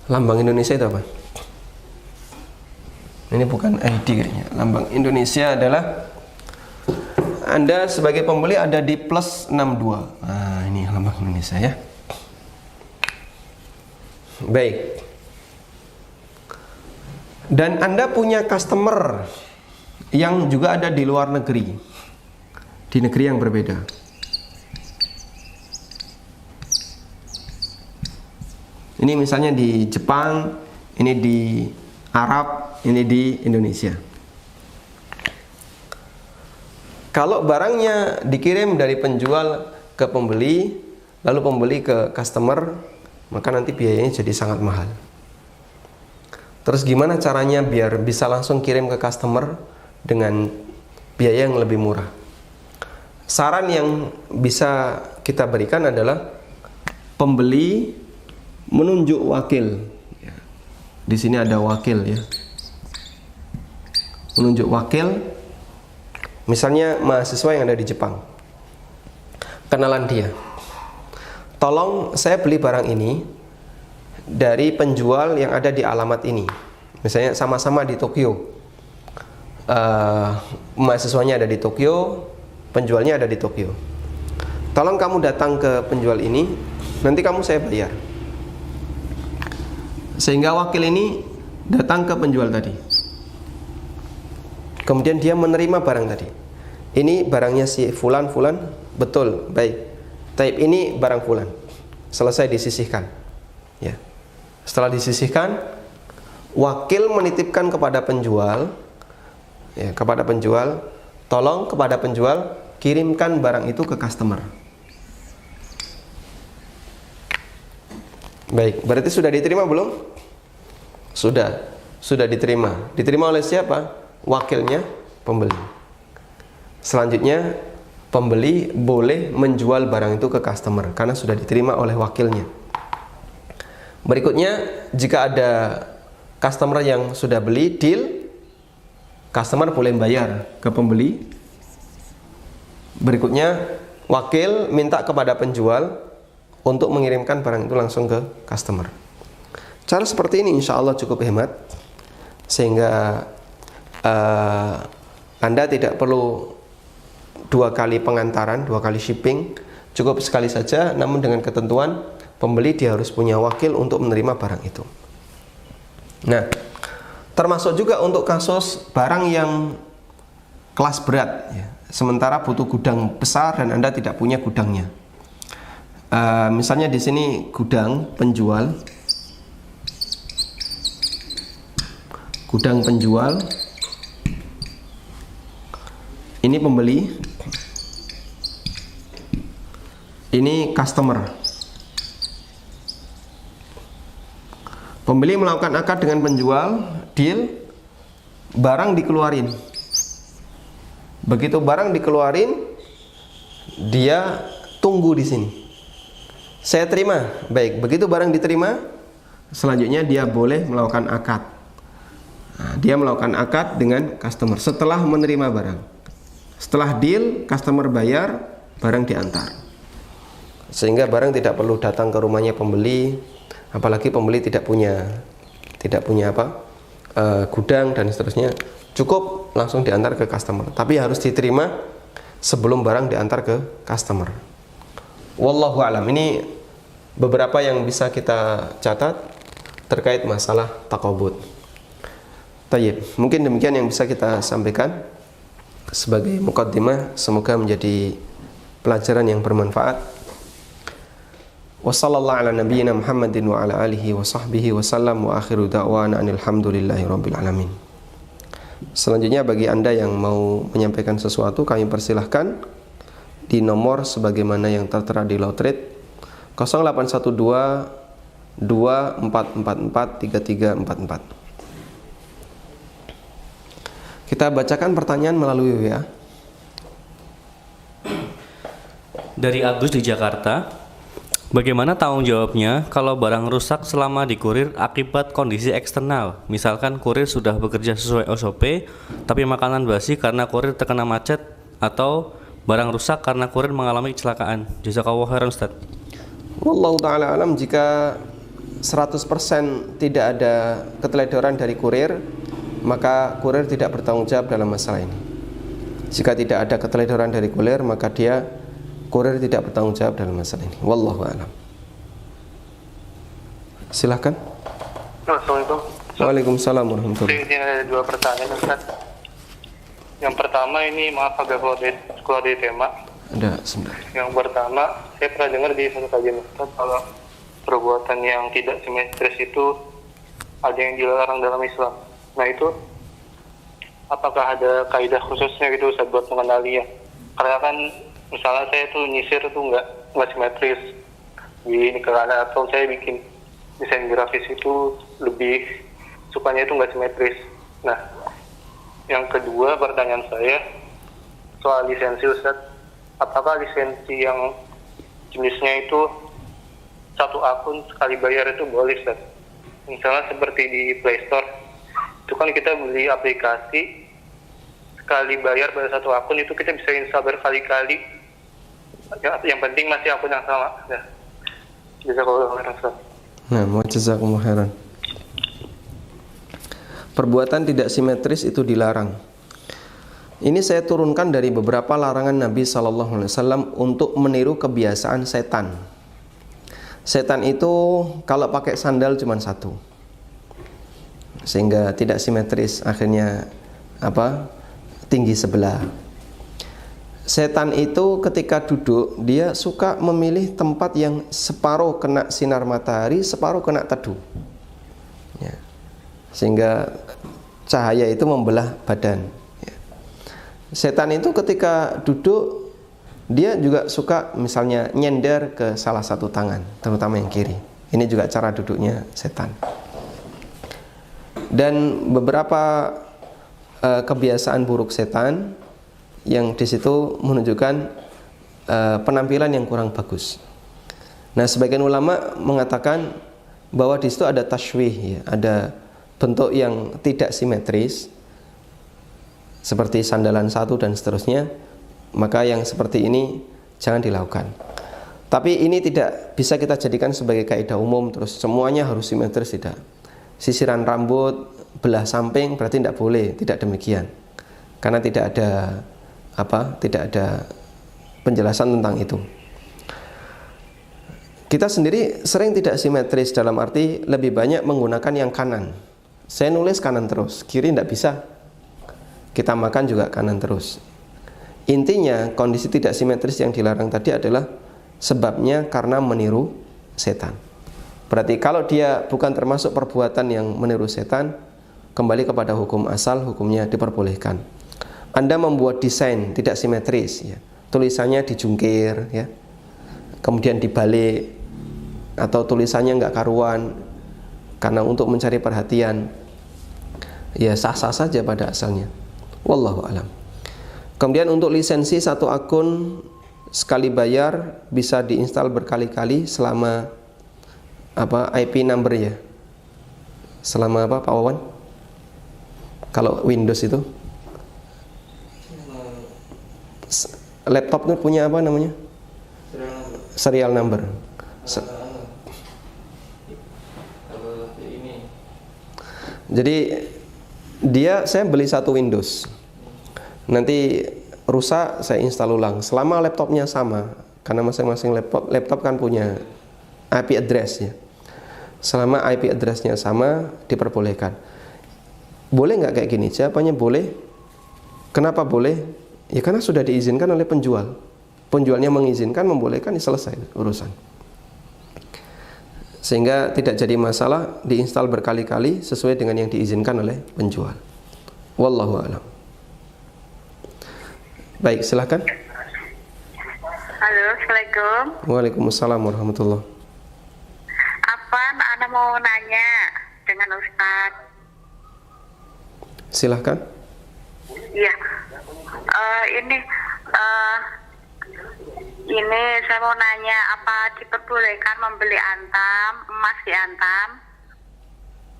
Speaker 2: Lambang Indonesia itu apa? Ini bukan ID kayaknya. Lambang Indonesia adalah Anda sebagai pembeli ada di plus 62. Nah, ini lambang Indonesia ya. Baik. Dan Anda punya customer yang juga ada di luar negeri, di negeri yang berbeda. Ini misalnya di Jepang, ini di Arab, ini di Indonesia. Kalau barangnya dikirim dari penjual ke pembeli, lalu pembeli ke customer, maka nanti biayanya jadi sangat mahal. Terus gimana caranya biar bisa langsung kirim ke customer dengan biaya yang lebih murah? Saran yang bisa kita berikan adalah pembeli menunjuk wakil. Di sini ada wakil ya. Menunjuk wakil. Misalnya mahasiswa yang ada di Jepang. Kenalan dia. Tolong saya beli barang ini dari penjual yang ada di alamat ini. Misalnya sama-sama di Tokyo. Mahasiswanya ada di Tokyo, penjualnya ada di Tokyo. Tolong kamu datang ke penjual ini, nanti kamu saya bayar. Sehingga wakil ini datang ke penjual tadi. Kemudian dia menerima barang tadi. Ini barangnya si fulan, betul, baik. Taib ini barang fulan. Selesai disisihkan. Ya. Setelah disisihkan, wakil menitipkan kepada penjual, ya, tolong kepada penjual kirimkan barang itu ke customer. Baik, berarti sudah diterima belum? Sudah diterima. Diterima oleh siapa? Wakilnya pembeli. Selanjutnya, pembeli boleh menjual barang itu ke customer karena sudah diterima oleh wakilnya. Berikutnya, jika ada customer yang sudah beli deal, customer boleh bayar ke pembeli. Berikutnya, wakil minta kepada penjual untuk mengirimkan barang itu langsung ke customer. Cara seperti ini insya Allah cukup hemat, sehingga Anda tidak perlu 2 kali pengantaran, 2 kali shipping, cukup sekali saja. Namun dengan ketentuan pembeli dia harus punya wakil untuk menerima barang itu. Nah, termasuk juga untuk kasus barang yang kelas berat, ya. Sementara butuh gudang besar dan Anda tidak punya gudangnya. Misalnya di sini gudang penjual, ini pembeli, ini customer. Pembeli melakukan akad dengan penjual, deal, barang dikeluarin. Begitu barang dikeluarin, dia tunggu di sini. Saya terima, baik. Begitu barang diterima, selanjutnya dia boleh melakukan akad. Nah, dia melakukan akad dengan customer setelah menerima barang. Setelah deal, customer bayar, barang diantar. Sehingga barang tidak perlu datang ke rumahnya pembeli, apalagi pembeli tidak punya gudang dan seterusnya. Cukup langsung diantar ke customer. Tapi harus diterima sebelum barang diantar ke customer. Wallahu a'lam. Ini beberapa yang bisa kita catat terkait masalah taqabud. Tayyib, mungkin demikian yang bisa kita sampaikan sebagai muqaddimah. Semoga menjadi pelajaran yang bermanfaat. Wassallallahu ala nabiyyina Muhammadin wa ala alihi wa sahbihi wa sallam wa akhiru da'wana alhamdulillahi rabbil alamin. Selanjutnya bagi Anda yang mau menyampaikan sesuatu, kami persilahkan di nomor sebagaimana yang tertera di Lotrate 0812 2444 3344. Kita bacakan pertanyaan melalui WA.
Speaker 3: Dari Agus di Jakarta, bagaimana tanggung jawabnya kalau barang rusak selama dikurir akibat kondisi eksternal? Misalkan kurir sudah bekerja sesuai SOP, tapi makanan basi karena kurir terkena macet, atau barang rusak karena kurir mengalami kecelakaan. Jazakallahu khairan Ustaz.
Speaker 2: Wallahu ta'ala alam, jika 100% tidak ada keteledoran dari kurir, maka kurir tidak bertanggung jawab dalam masalah ini. Jika tidak ada keteledoran dari kurir, maka kurir tidak bertanggung jawab dalam masalah ini. Wallahu a'lam. Silahkan.
Speaker 4: Assalamualaikum.
Speaker 2: Waalaikumsalam warahmatullahi wabarakatuh.
Speaker 4: Ini ada dua pertanyaan Ustaz. Yang pertama ini maaf agak keluar dari tema.
Speaker 2: Ada sebentar.
Speaker 4: Yang pertama, saya pernah dengar di satu kajian Ustaz kalau perbuatan yang tidak simetris itu ada yang dilarang dalam Islam. Nah itu apakah ada kaidah khususnya gitu Ustaz buat mengenalinya? Karena kan misalnya saya tuh nyisir tuh nggak simetris di karena atau saya bikin desain grafis itu lebih sukanya itu nggak simetris. Nah yang kedua pertanyaan saya soal lisensi Ustaz, apakah lisensi yang jenisnya itu satu akun sekali bayar itu boleh Ustaz? Misalnya seperti di Play Store itu kan kita beli aplikasi sekali bayar pada satu akun, itu kita bisa install berkali-kali. Yang penting masih akun yang sama. Nah, jazakallahu khairan Ustaz.
Speaker 2: Nah, jazakumullahu khairan. Perbuatan tidak simetris itu dilarang. Ini saya turunkan dari beberapa larangan Nabi SAW untuk meniru kebiasaan setan. Setan itu kalau pakai sandal cuma satu, sehingga tidak simetris, akhirnya tinggi sebelah. Setan itu ketika duduk dia suka memilih tempat yang separuh kena sinar matahari, separuh kena teduh, ya. Sehingga cahaya itu membelah badan, ya. Setan itu ketika duduk dia juga suka misalnya nyender ke salah satu tangan, terutama yang kiri. Ini juga cara duduknya setan. Dan beberapa kebiasaan buruk setan yang di situ menunjukkan penampilan yang kurang bagus. Nah, sebagian ulama mengatakan bahwa di situ ada tashwih, ya, ada bentuk yang tidak simetris seperti sandalan satu dan seterusnya. Maka yang seperti ini jangan dilakukan. Tapi ini tidak bisa kita jadikan sebagai kaidah umum terus semuanya harus simetris, tidak. Sisiran rambut belah samping berarti tidak boleh, tidak demikian. Karena tidak ada penjelasan tentang itu. Kita sendiri sering tidak simetris, dalam arti lebih banyak menggunakan yang kanan. Saya nulis kanan terus, kiri tidak bisa. Kita makan juga kanan terus. Intinya kondisi tidak simetris yang dilarang tadi adalah sebabnya karena meniru setan. Berarti kalau dia bukan termasuk perbuatan yang meniru setan, kembali kepada hukum asal, hukumnya diperbolehkan. Anda membuat desain tidak simetris, ya, tulisannya dijungkir, ya, kemudian dibalik, atau tulisannya nggak karuan karena untuk mencari perhatian, ya sah-sah saja pada asalnya. Wallahu alam. Kemudian untuk lisensi satu akun sekali bayar bisa diinstal berkali-kali selama IP number, ya. Selama Pak Wawan? Kalau Windows itu laptop itu punya apa namanya? Serial number. Jadi saya beli satu Windows. Nanti rusak saya install ulang selama laptopnya sama, karena masing-masing laptop kan punya IP address, ya. Selama IP addressnya sama diperbolehkan. Boleh nggak kayak gini? Jawabannya boleh. Kenapa boleh? Ya karena sudah diizinkan oleh penjual. penjualnya mengizinkan, membolehkan, selesai urusan. Sehingga tidak jadi masalah diinstal berkali-kali sesuai dengan yang diizinkan oleh penjual. Wallahu a'lam. Baik, silakan.
Speaker 5: Halo, Assalamualaikum.
Speaker 2: Waalaikumsalam warahmatullahi.
Speaker 5: Apa Anda mau nanya dengan Ustadz?
Speaker 2: Silahkan.
Speaker 5: Iya. Ini ini saya mau nanya, apa diperbolehkan membeli emas di Antam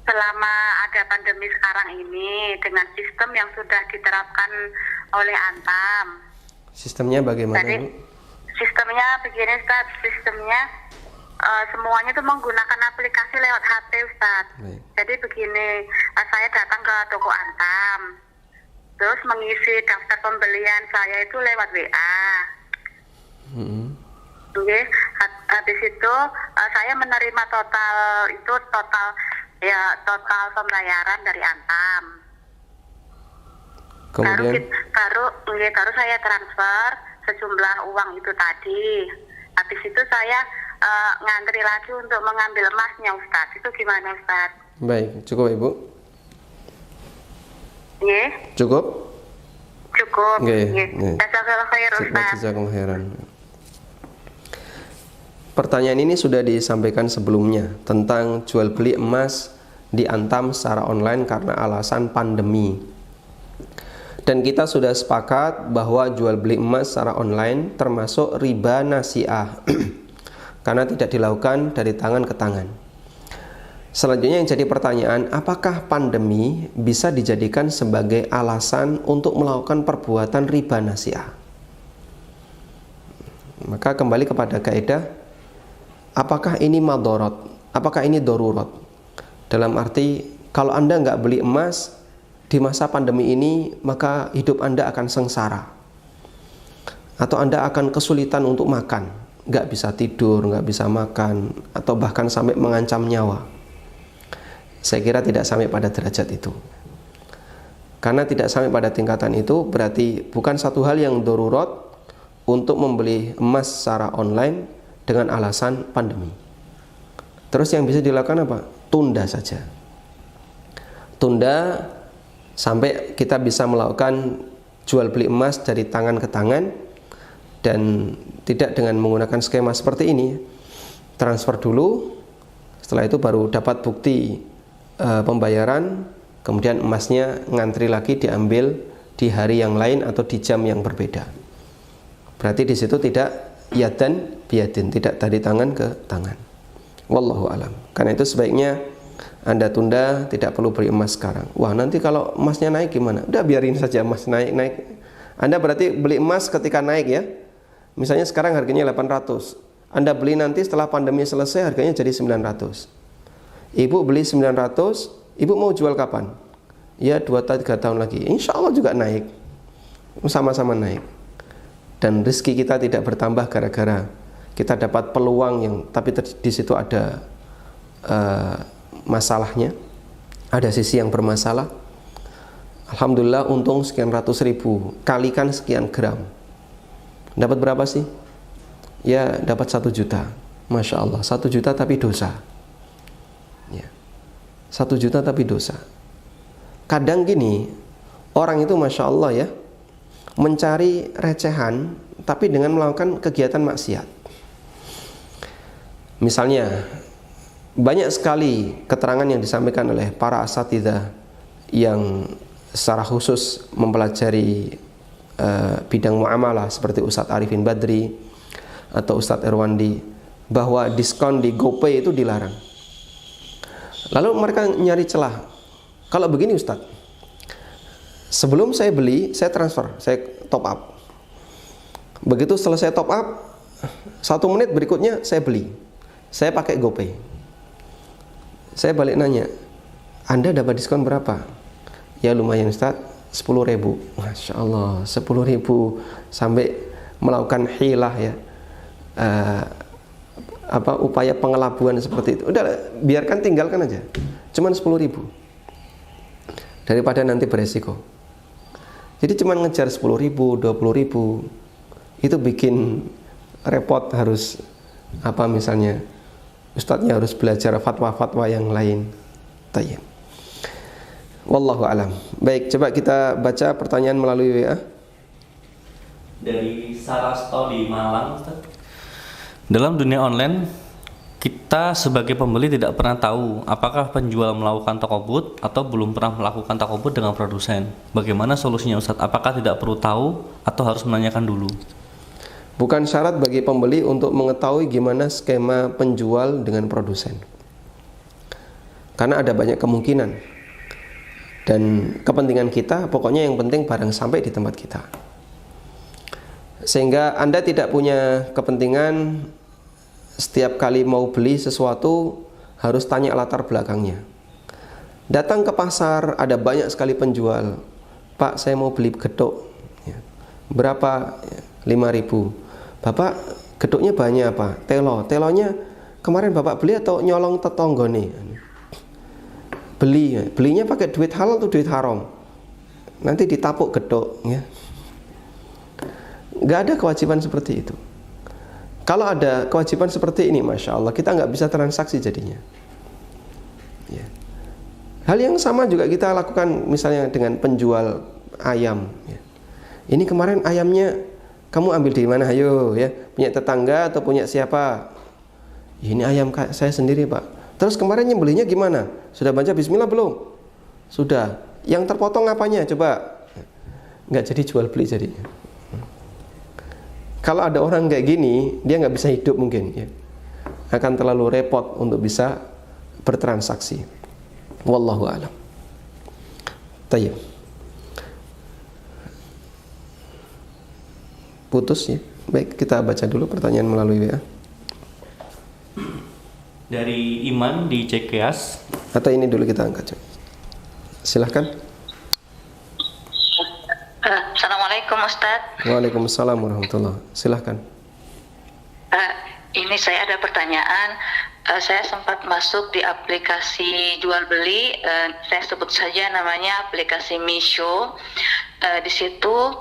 Speaker 5: selama ada pandemi sekarang ini dengan sistem yang sudah diterapkan oleh Antam?
Speaker 2: Sistemnya bagaimana?
Speaker 5: Jadi sistemnya begini Ustaz, sistemnya semuanya itu menggunakan aplikasi lewat HP Ustaz.
Speaker 2: Baik.
Speaker 5: Jadi begini, saya datang ke toko Antam, terus mengisi daftar pembelian saya itu lewat WA. Oke, habis itu saya menerima total pembayaran dari Antam.
Speaker 2: Kemudian
Speaker 5: Baru saya transfer sejumlah uang itu tadi. Habis itu saya ngantri lagi untuk mengambil emasnya Ustaz. Itu gimana Ustaz?
Speaker 2: baik, cukup Ibu?
Speaker 5: Nggih,
Speaker 2: Cukup?
Speaker 5: cukup.
Speaker 2: Nggih,
Speaker 5: Nggih.
Speaker 2: nggih.
Speaker 5: Jazakallahu khair Ustaz.
Speaker 2: Jazakumullah khairan. Pertanyaan ini sudah disampaikan sebelumnya tentang jual beli emas di Antam secara online karena alasan pandemi. Dan kita sudah sepakat bahwa jual beli emas secara online termasuk riba nasi'ah karena tidak dilakukan dari tangan ke tangan. Selanjutnya yang jadi pertanyaan, apakah pandemi bisa dijadikan sebagai alasan untuk melakukan perbuatan riba nasi'ah? Maka kembali kepada kaidah, apakah ini madorot? Apakah ini darurat? Dalam arti, kalau Anda nggak beli emas di masa pandemi ini, maka hidup Anda akan sengsara. Atau Anda akan kesulitan untuk makan, nggak bisa tidur, nggak bisa makan, atau bahkan sampai mengancam nyawa. Saya kira tidak sampai pada derajat itu. Karena tidak sampai pada tingkatan itu, berarti bukan satu hal yang darurat untuk membeli emas secara online dengan alasan pandemi. Terus yang bisa dilakukan apa? Tunda saja. Tunda sampai kita bisa melakukan jual beli emas dari tangan ke tangan, dan tidak dengan menggunakan skema seperti ini. Transfer dulu, setelah itu baru dapat bukti pembayaran, kemudian emasnya ngantri lagi diambil di hari yang lain atau di jam yang berbeda. Berarti di situ tidak yadan biyadin, tidak dari tangan ke tangan. Wallahu alam. Karena itu sebaiknya Anda tunda, tidak perlu beli emas sekarang. Wah, nanti kalau emasnya naik gimana? Udah biarin saja emas naik. Anda berarti beli emas ketika naik ya. Misalnya sekarang harganya 800. Anda beli nanti setelah pandemi selesai harganya jadi 900. Ibu beli 900, Ibu mau jual kapan? Ya 2-3 tahun lagi. Insya Allah juga naik. Sama-sama naik. Dan rezeki kita tidak bertambah gara-gara kita dapat peluang yang, tapi di situ ada masalahnya, ada sisi yang bermasalah. Alhamdulillah untung sekian ratus ribu, kalikan sekian gram, dapat berapa sih? Ya dapat 1 juta. Masya Allah, 1 juta tapi dosa ya. 1 juta tapi dosa. Kadang gini, orang itu Masya Allah ya, mencari recehan tapi dengan melakukan kegiatan maksiat. Misalnya, banyak sekali keterangan yang disampaikan oleh para asatidzah yang secara khusus mempelajari bidang muamalah seperti Ustadz Arifin Badri atau Ustadz Erwandi, bahwa diskon di GoPay itu dilarang. Lalu mereka nyari celah. Kalau begini Ustadz, sebelum saya beli, saya transfer, saya top up. Begitu selesai top up, 1 menit berikutnya saya beli, saya pakai GoPay. Saya balik nanya, Anda dapat diskon berapa? Ya lumayan Ustadz, 10.000. Masya Allah, 10.000 sampai melakukan hilah ya, upaya pengelabuan seperti itu. Udah, biarkan, tinggalkan aja. Cuman 10.000 daripada nanti beresiko. Jadi cuman ngejar 10.000, 20.000, itu bikin repot, harus apa misalnya ustadznya harus belajar fatwa-fatwa yang lain. Tayyib. Wallahu alam. Baik, coba kita baca pertanyaan melalui WA.
Speaker 3: Dari Sarasto di Malang, Ustaz. Dalam dunia online, kita sebagai pembeli tidak pernah tahu apakah penjual melakukan takobut atau belum pernah melakukan takobut dengan produsen. Bagaimana solusinya, Ustaz? Apakah tidak perlu tahu atau harus menanyakan dulu?
Speaker 2: Bukan syarat bagi pembeli untuk mengetahui gimana skema penjual dengan produsen. Karena ada banyak kemungkinan. Dan kepentingan kita, pokoknya yang penting barang sampai di tempat kita. Sehingga Anda tidak punya kepentingan setiap kali mau beli sesuatu harus tanya latar belakangnya. Datang ke pasar, ada banyak sekali penjual. Pak, saya mau beli gedok. Berapa? 5.000. Bapak, gedoknya banyak apa? Telonya kemarin Bapak beli atau nyolong tetangga nih? Belinya pakai duit halal atau duit haram? Nanti ditapuk gedok, ya. Nggak ada kewajiban seperti itu. Kalau ada kewajiban seperti ini, Masya Allah, kita nggak bisa transaksi jadinya. Ya. Hal yang sama juga kita lakukan misalnya dengan penjual ayam. Ya. Ini kemarin ayamnya kamu ambil di mana? Ayo, ya, punya tetangga atau punya siapa? Ini ayam saya sendiri, Pak. Terus kemarin nyembelihnya gimana? Sudah baca Bismillah belum? Sudah. Yang terpotong apanya? Coba. Nggak jadi jual beli jadinya. Kalau ada orang kayak gini, dia nggak bisa hidup mungkin, ya. Akan terlalu repot untuk bisa bertransaksi. Wallahu a'lam. Tayyib. Putus, ya. Baik, kita baca dulu pertanyaan melalui WA.
Speaker 3: Dari Iman di Cikeas.
Speaker 2: Atau ini dulu kita angkat. Silahkan.
Speaker 6: Assalamualaikum Ustadz.
Speaker 2: Waalaikumsalam warahmatullahi. Silahkan.
Speaker 6: Ini saya ada pertanyaan. Saya sempat masuk di aplikasi jual beli. Saya sebut saja namanya aplikasi Misho. Di situ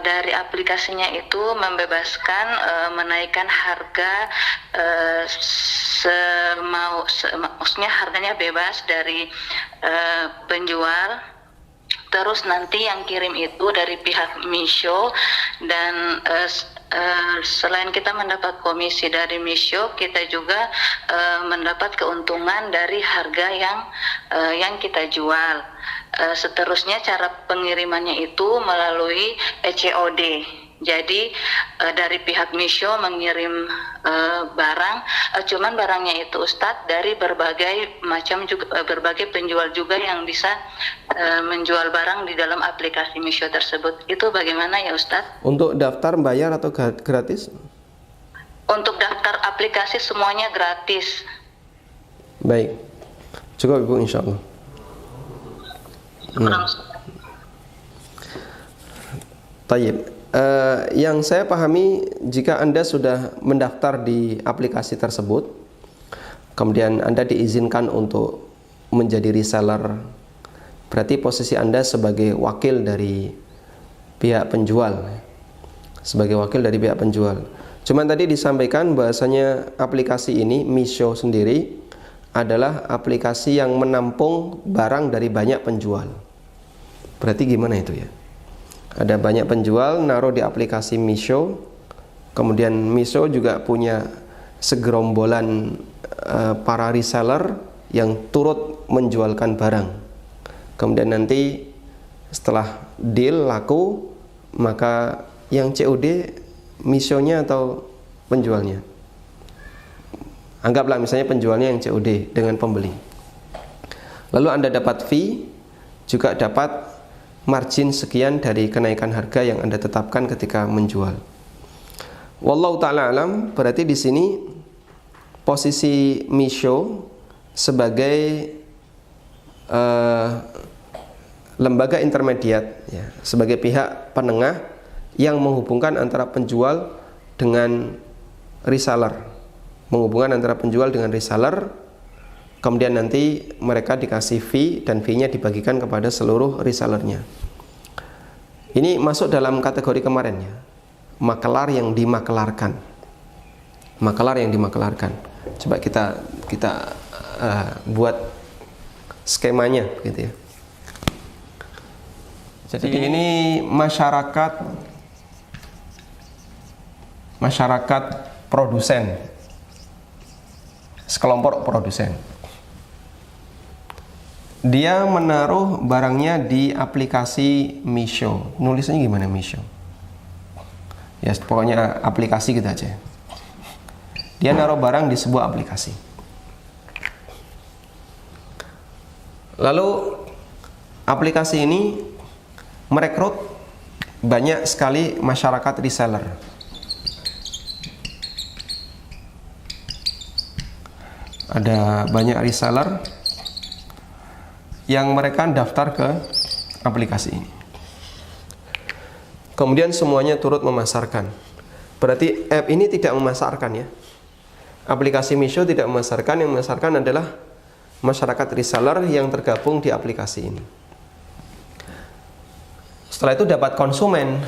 Speaker 6: dari aplikasinya itu membebaskan menaikkan harga maksudnya harganya bebas dari penjual. Terus nanti yang kirim itu dari pihak Misho, dan selain kita mendapat komisi dari Misho, kita juga mendapat keuntungan dari harga yang kita jual. Seterusnya cara pengirimannya itu melalui ECOD. Jadi dari pihak Misho mengirim barang, cuman barangnya itu Ustadz dari berbagai macam juga, berbagai penjual juga yang bisa menjual barang di dalam aplikasi Misho tersebut. Itu bagaimana ya Ustadz?
Speaker 2: Untuk daftar bayar atau gratis?
Speaker 6: Untuk daftar aplikasi semuanya gratis.
Speaker 2: Baik, cukup Ibu, insya Allah. Tayyib. Yang saya pahami, jika Anda sudah mendaftar di aplikasi tersebut, kemudian Anda diizinkan untuk menjadi reseller, berarti posisi Anda sebagai wakil dari pihak penjual. Sebagai wakil dari pihak penjual. Cuman tadi disampaikan bahasanya aplikasi ini, Misho sendiri, adalah aplikasi yang menampung barang dari banyak penjual. Berarti gimana itu ya? Ada banyak penjual naruh di aplikasi Misho, kemudian Misho juga punya segerombolan para reseller yang turut menjualkan barang. Kemudian nanti setelah deal laku, maka yang COD Misho-nya atau penjualnya. Anggaplah misalnya penjualnya yang COD dengan pembeli. Lalu Anda dapat fee, juga dapat margin sekian dari kenaikan harga yang Anda tetapkan ketika menjual. Wallahu ta'ala alam, berarti di sini posisi Misho sebagai lembaga intermediat, ya, sebagai pihak penengah yang menghubungkan antara penjual dengan reseller, menghubungkan antara penjual dengan reseller, kemudian nanti mereka dikasih fee dan fee-nya dibagikan kepada seluruh resellernya. Ini masuk dalam kategori kemarin ya, makelar yang dimakelarkan. Makelar yang dimakelarkan. Coba kita buat skemanya gitu ya. Jadi ini masyarakat produsen, sekelompok produsen. Dia menaruh barangnya di aplikasi Misho. Nulisnya gimana Misho? Ya pokoknya aplikasi gitu aja. Dia naruh barang di sebuah aplikasi. Lalu aplikasi ini merekrut banyak sekali masyarakat reseller. Ada banyak reseller yang mereka daftar ke aplikasi ini. Kemudian semuanya turut memasarkan. Berarti app ini tidak memasarkan ya. Aplikasi Misho tidak memasarkan, yang memasarkan adalah masyarakat reseller yang tergabung di aplikasi ini. Setelah itu dapat konsumen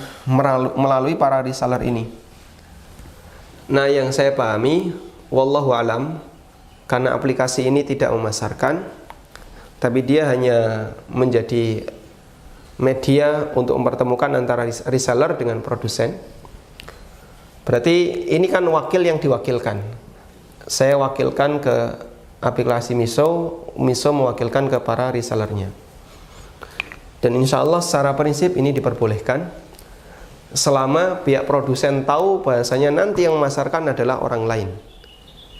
Speaker 2: melalui para reseller ini. Nah, yang saya pahami, wallahu alam, karena aplikasi ini tidak memasarkan, tapi dia hanya menjadi media untuk mempertemukan antara reseller dengan produsen. Berarti ini kan wakil yang diwakilkan. Saya wakilkan ke aplikasi Misho, Misho mewakilkan ke para resellernya. Dan insya Allah secara prinsip ini diperbolehkan selama pihak produsen tahu bahasanya nanti yang memasarkan adalah orang lain.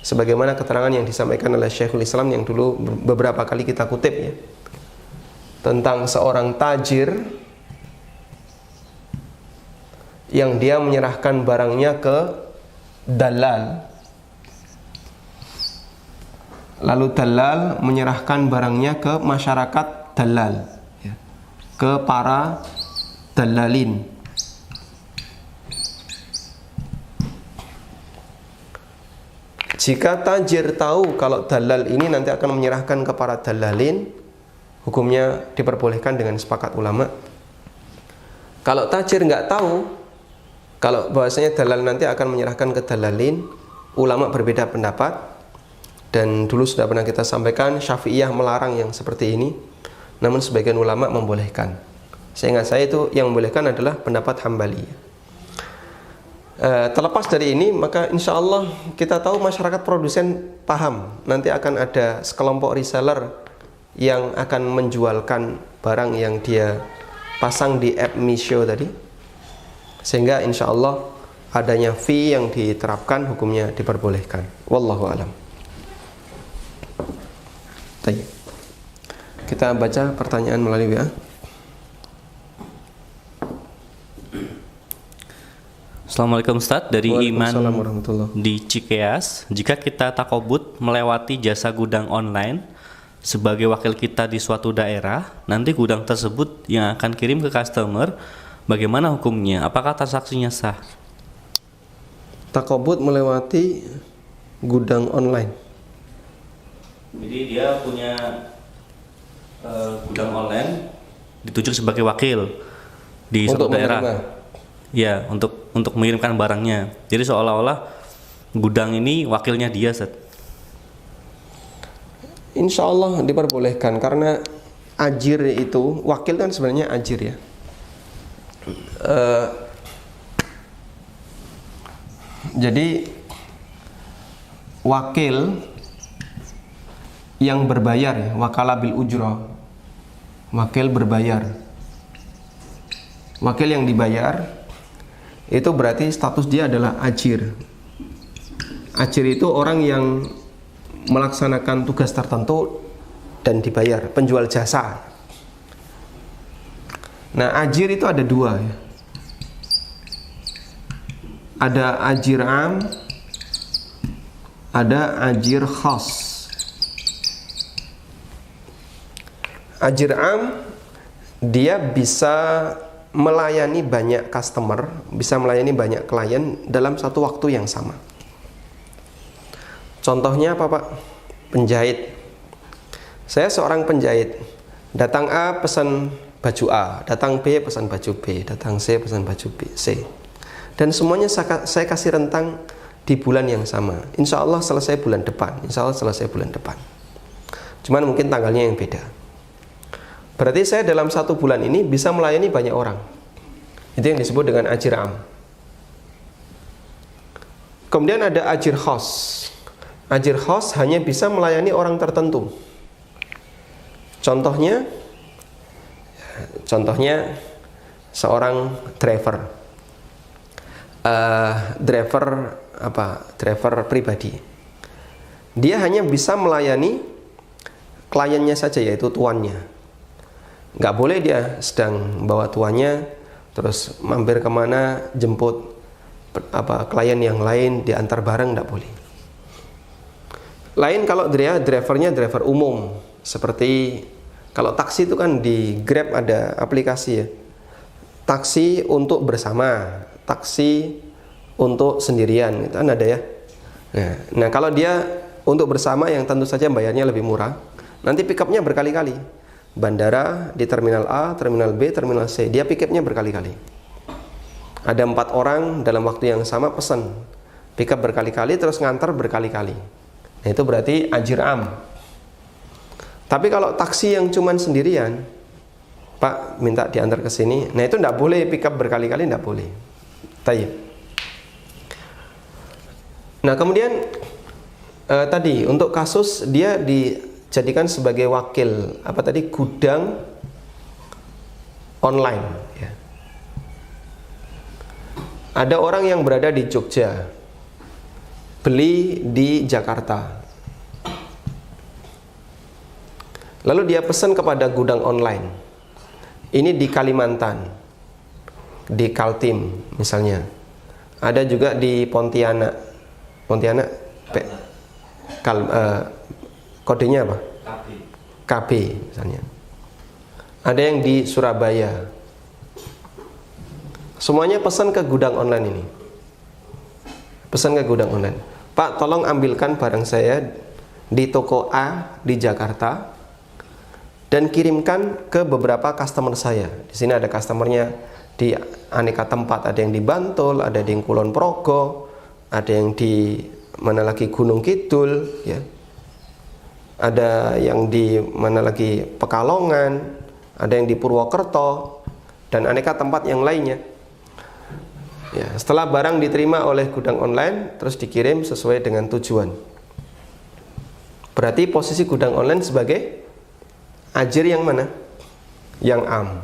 Speaker 2: Sebagaimana keterangan yang disampaikan oleh Syekhul Islam yang dulu beberapa kali kita kutip ya, tentang seorang tajir yang dia menyerahkan barangnya ke dalal, lalu dalal menyerahkan barangnya ke masyarakat dalal ya, ke para dalalin. Jika tajir tahu kalau dalal ini nanti akan menyerahkan ke para dalalin, hukumnya diperbolehkan dengan sepakat ulama. Kalau tajir nggak tahu kalau bahwasanya dalal nanti akan menyerahkan ke dalalin, ulama berbeda pendapat. Dan dulu sudah pernah kita sampaikan Syafi'iyah melarang yang seperti ini, namun sebagian ulama membolehkan. Seingat saya itu yang membolehkan adalah pendapat Hambali. Terlepas dari ini, maka insya Allah kita tahu masyarakat produsen paham nanti akan ada sekelompok reseller yang akan menjualkan barang yang dia pasang di app Misho tadi, sehingga insya Allah adanya fee yang diterapkan, hukumnya diperbolehkan. Wallahu alam. Baik. Kita baca pertanyaan melalui WA.
Speaker 3: Assalamualaikum Ustadz, dari Iman
Speaker 2: warahmatullahi.
Speaker 3: di Cikeas. Jika kita takobut melewati jasa gudang online sebagai wakil kita di suatu daerah, nanti gudang tersebut yang akan kirim ke customer, bagaimana hukumnya? Apakah transaksinya sah?
Speaker 2: Takobut melewati gudang online.
Speaker 3: Jadi dia punya gudang online, ditunjuk sebagai wakil di suatu daerah.
Speaker 2: Menerima.
Speaker 3: Ya, untuk mengirimkan barangnya. Jadi seolah-olah gudang ini wakilnya dia, Ustaz.
Speaker 2: Insya Allah diperbolehkan karena ajir itu, wakil kan sebenarnya ajir ya. Jadi wakil yang berbayar ya, wakala bil ujrah, wakil berbayar. Wakil yang dibayar itu berarti status dia adalah ajir. Ajir itu orang yang melaksanakan tugas tertentu dan dibayar, penjual jasa. Nah, ajir itu ada dua ya. Ada ajir am, ada ajir khas. Ajir am dia bisa melayani banyak customer, bisa melayani banyak klien dalam satu waktu yang sama. Contohnya apa Pak? Penjahit. Saya seorang penjahit. Datang A pesan baju A, datang B pesan baju B, datang C pesan baju B, C. Dan semuanya saya kasih rentang di bulan yang sama. Insya Allah selesai bulan depan. Insya Allah selesai bulan depan. Cuman mungkin tanggalnya yang beda. Berarti saya dalam 1 bulan ini bisa melayani banyak orang. Itu yang disebut dengan ajir am. Kemudian ada ajir khos. Ajir khos hanya bisa melayani orang tertentu. Contohnya seorang driver pribadi. Dia hanya bisa melayani kliennya saja, yaitu tuannya. Nggak boleh dia sedang bawa tuannya terus mampir kemana jemput klien yang lain diantar bareng, nggak boleh. Lain kalau dia drivernya driver umum, seperti kalau taksi itu kan di Grab ada aplikasi ya, taksi untuk bersama, taksi untuk sendirian, itu kan ada ya. Nah kalau dia untuk bersama yang tentu saja bayarnya lebih murah, nanti pick up-nya berkali-kali. Bandara, di terminal A, terminal B, terminal C, dia pick up-nya berkali-kali. Ada 4 orang dalam waktu yang sama pesan, pick up berkali-kali terus ngantar berkali-kali. Nah itu berarti ajir am. Tapi kalau taksi yang cuman sendirian, Pak minta diantar ke sini, nah itu enggak boleh pick up berkali-kali, enggak boleh. Tayyib. Nah kemudian tadi untuk kasus dia dijadikan sebagai wakil gudang online ya. Ada orang yang berada di Jogja beli di Jakarta, lalu dia pesan kepada gudang online ini di Kalimantan, di Kaltim misalnya, ada juga di Pontianak kodenya apa? KB misalnya. Ada yang di Surabaya. Semuanya pesan ke gudang online ini. Pesan ke gudang online. Pak, tolong ambilkan barang saya di toko A di Jakarta dan kirimkan ke beberapa customer saya. Di sini ada customernya di aneka tempat, ada yang di Bantul, ada yang di Kulon Progo, ada yang di mana lagi Gunung Kidul ya. Ada yang di mana lagi Pekalongan, ada yang di Purwokerto dan aneka tempat yang lainnya. Ya, setelah barang diterima oleh gudang online terus dikirim sesuai dengan tujuan. Berarti posisi gudang online sebagai ajir yang mana? Yang am.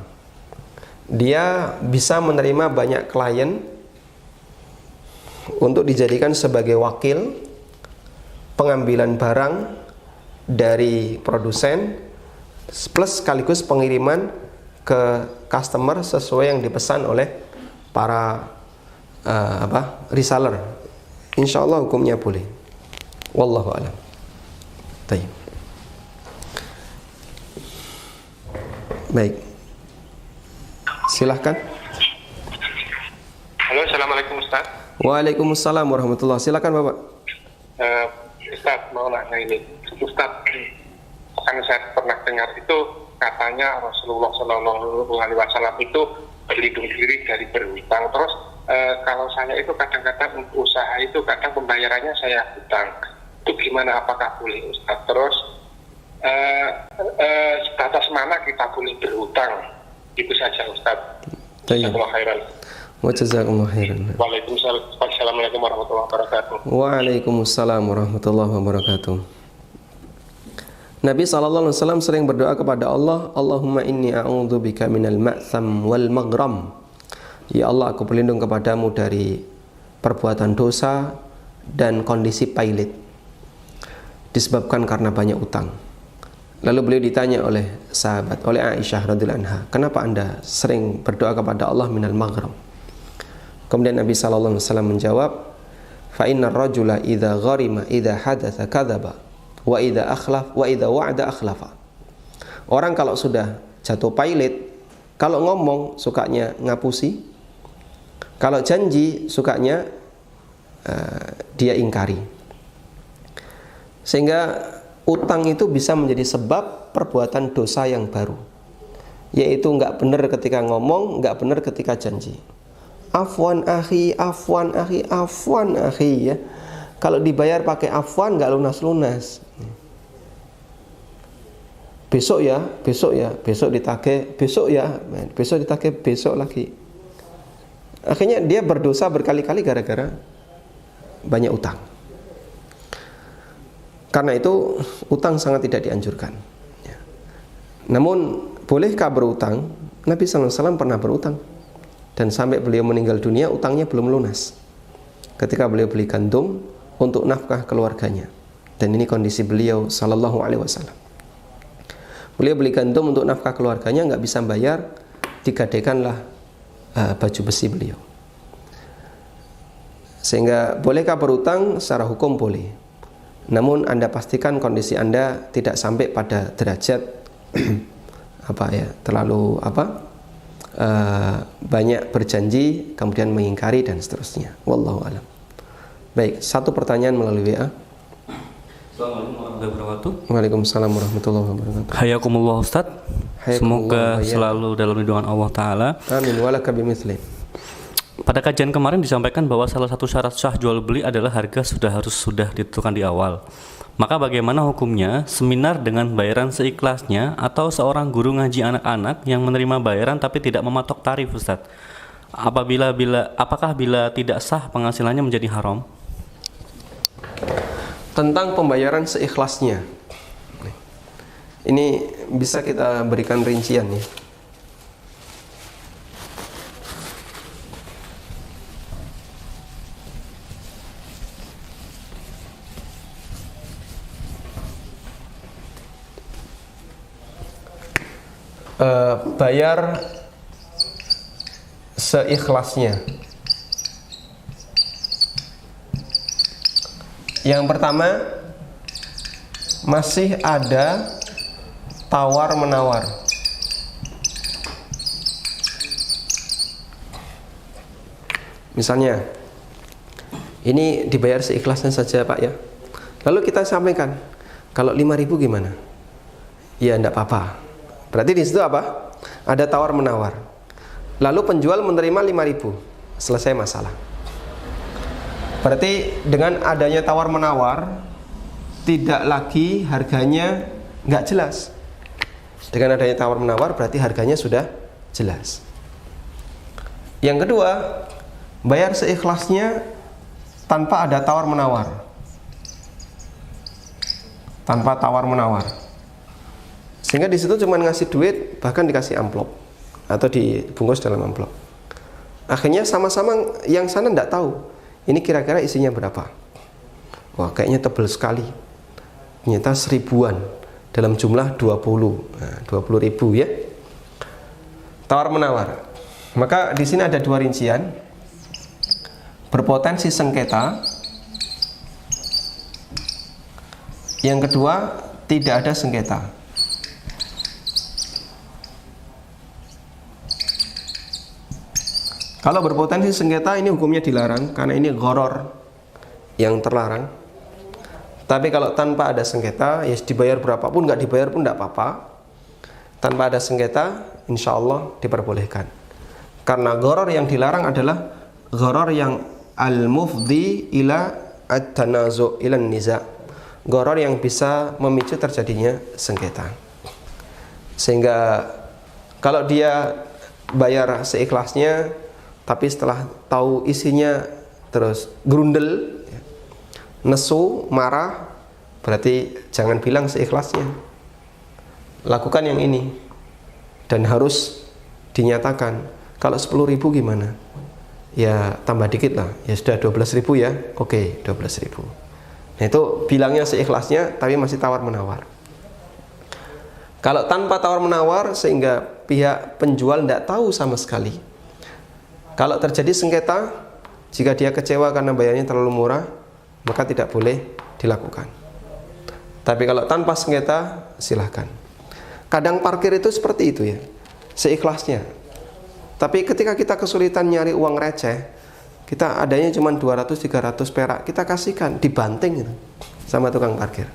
Speaker 2: Dia bisa menerima banyak klien untuk dijadikan sebagai wakil pengambilan barang dari produsen plus sekaligus pengiriman ke customer sesuai yang dipesan oleh para reseller. Insya Allah hukumnya boleh. Wallahu a'lam. Baik. Baik. Silahkan.
Speaker 7: Halo, assalamualaikum Ustaz.
Speaker 2: Waalaikumsalam warahmatullahi. Silakan Bapak.
Speaker 7: Ustaz mau nanya ini. Ustaz, kan saya pernah dengar itu katanya Rasulullah Shallallahu Alaihi Wasallam itu berlindung diri dari berhutang. Terus kalau saya itu kadang-kadang usaha itu kadang pembayarannya saya hutang. Itu gimana? Apakah boleh Ustaz? Terus batas mana kita boleh berhutang? Itu saja Ustaz. Jazakumullah khairan.
Speaker 2: Wa jazakumullah khairan.
Speaker 7: Waalaikumsalam. Assalamualaikum warahmatullahi wabarakatuh.
Speaker 2: Waalaikumsalam warahmatullahi wabarakatuh. Nabi SAW sering berdoa kepada Allah, Allahumma inni a'udzubika minal ma'tham wal maghram. Ya Allah, aku berlindung kepadamu dari perbuatan dosa dan kondisi pailit disebabkan karena banyak utang. Lalu beliau ditanya oleh sahabat, oleh Aisyah radhiyallahu anha, kenapa anda sering berdoa kepada Allah minal maghram? Kemudian Nabi SAW menjawab, fa innar rajula idza gharima idza hadatsa kadzaba wa idza akhlaf wa idza wa'ada akhlafa. Orang kalau sudah jatuh pailit, kalau ngomong sukanya ngapusi, kalau janji sukanya dia ingkari. Sehingga utang itu bisa menjadi sebab perbuatan dosa yang baru, yaitu nggak benar ketika ngomong, nggak benar ketika janji. afwan akhi, afwan akhi, afwan akhi ya. Kalau dibayar pakai afwan nggak lunas-lunas. Besok ya, besok ditagih, besok ya, besok ditagih, besok lagi. Akhirnya dia berdosa berkali-kali gara-gara banyak utang. Karena itu utang sangat tidak dianjurkan. Namun bolehkah berutang? Nabi SAW pernah berutang, dan sampai beliau meninggal dunia utangnya belum lunas. Ketika beliau beli gandum untuk nafkah keluarganya, dan ini kondisi beliau Sallallahu Alaihi Wasallam. Beliau beli gandum untuk nafkah keluarganya, nggak bisa bayar, digadaikanlah baju besi beliau. Sehingga bolehkah berutang? Secara hukum boleh. Namun Anda pastikan kondisi Anda tidak sampai pada derajat terlalu banyak berjanji kemudian mengingkari dan seterusnya. Wallahu a'lam. Baik, satu pertanyaan melalui WA.
Speaker 3: Assalamualaikum warahmatullahi wabarakatuh.
Speaker 2: Waalaikumsalam warahmatullahi wabarakatuh.
Speaker 3: Hayakumullah Ustaz. Semoga selalu dalam lindungan Allah Ta'ala.
Speaker 2: Amin. Walaka bimithli.
Speaker 3: Pada kajian kemarin disampaikan bahwa salah satu syarat sah jual beli adalah harga sudah ditentukan di awal. Maka bagaimana hukumnya seminar dengan bayaran seikhlasnya atau seorang guru ngaji anak-anak yang menerima bayaran tapi tidak mematok tarif, Ustaz? Apakah bila tidak sah penghasilannya menjadi haram?
Speaker 2: Tentang pembayaran seikhlasnya, ini bisa kita berikan rincian nih. Bayar seikhlasnya. Yang pertama, masih ada tawar-menawar. Misalnya, ini dibayar seikhlasnya saja Pak ya. Lalu kita sampaikan, kalau 5.000 gimana? Ya enggak apa-apa. Berarti di situ apa? Ada tawar-menawar. Lalu penjual menerima 5.000. Selesai masalah. Berarti dengan adanya tawar-menawar, tidak lagi harganya nggak jelas. Dengan adanya tawar-menawar berarti harganya sudah jelas. Yang kedua, bayar seikhlasnya tanpa ada tawar-menawar. Tanpa tawar-menawar. Sehingga di situ cuma ngasih duit, bahkan dikasih amplop atau dibungkus dalam amplop. Akhirnya sama-sama yang sana nggak tahu ini kira-kira isinya berapa. Wah, kayaknya tebal sekali. Ternyata 1.000-an dalam jumlah 20. Nah, 20.000 ya. Tawar-menawar. Maka di sini ada dua rincian. Berpotensi sengketa. Yang kedua, tidak ada sengketa. Kalau berpotensi sengketa ini hukumnya dilarang karena ini gharar yang terlarang. Tapi kalau tanpa ada sengketa, ya dibayar berapapun, nggak dibayar pun nggak apa-apa. Tanpa ada sengketa, insya Allah diperbolehkan. Karena gharar yang dilarang adalah gharar yang al-mufdi ila at-tanazu' ila niza'. Gharar yang bisa memicu terjadinya sengketa. Sehingga kalau dia bayar seikhlasnya, tapi setelah tahu isinya terus grundel, nesu, marah, berarti jangan bilang seikhlasnya. Lakukan yang ini. Dan harus dinyatakan. Kalau 10.000 gimana? Ya tambah dikit lah. Ya sudah 12.000 ya. Oke, 12.000. Nah itu bilangnya seikhlasnya, tapi masih tawar-menawar. Kalau tanpa tawar-menawar sehingga pihak penjual tidak tahu sama sekali. Kalau terjadi sengketa, jika dia kecewa karena bayarnya terlalu murah, maka tidak boleh dilakukan. Tapi kalau tanpa sengketa, silahkan. Kadang parkir itu seperti itu ya, seikhlasnya. Tapi ketika kita kesulitan nyari uang receh, kita adanya cuma 200-300 perak, kita kasihkan, dibanting gitu, sama tukang parkir.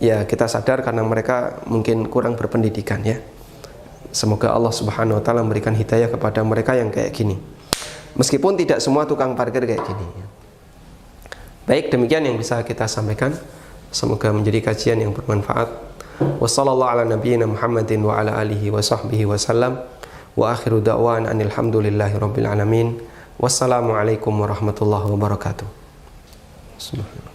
Speaker 2: Ya kita sadar karena mereka mungkin kurang berpendidikan ya. Semoga Allah Subhanahu wa taala memberikan hidayah kepada mereka yang kayak gini. Meskipun tidak semua tukang parkir kayak gini. Baik, demikian yang bisa kita sampaikan. Semoga menjadi kajian yang bermanfaat. Wassallallahu ala nabiyyina Muhammadin wa ala alihi wa sahbihi wasallam. Wa akhiru da'wan anil hamdulillahi rabbil alamin. Wassalamualaikum warahmatullahi wabarakatuh. Subhanallah.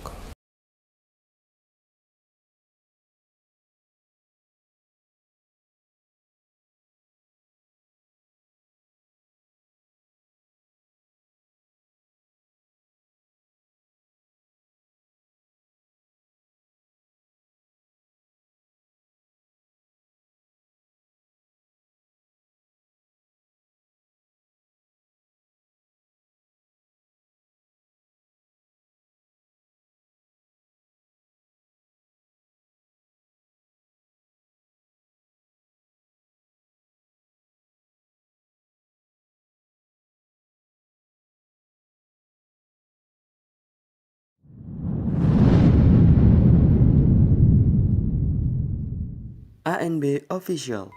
Speaker 1: ANB Official.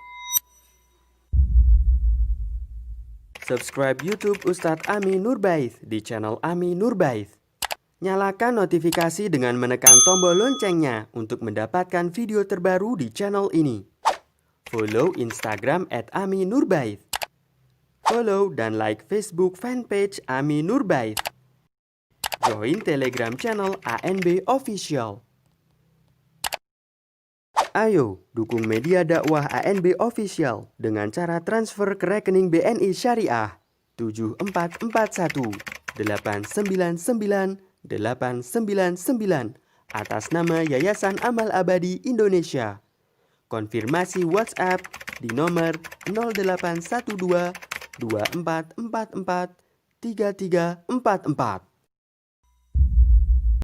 Speaker 1: Subscribe YouTube Ustadz Ami Nurbaith di channel Ami Nurbaith. Nyalakan notifikasi dengan menekan tombol loncengnya untuk mendapatkan video terbaru di channel ini. Follow Instagram @aminurbaith. Follow dan like Facebook fanpage Ami Nurbaith. Join Telegram channel ANB Official. Ayo, dukung media dakwah ANB Official dengan cara transfer ke rekening BNI Syariah 7441 899 899 atas nama Yayasan Amal Abadi Indonesia. Konfirmasi WhatsApp di nomor 0812 2444 3344.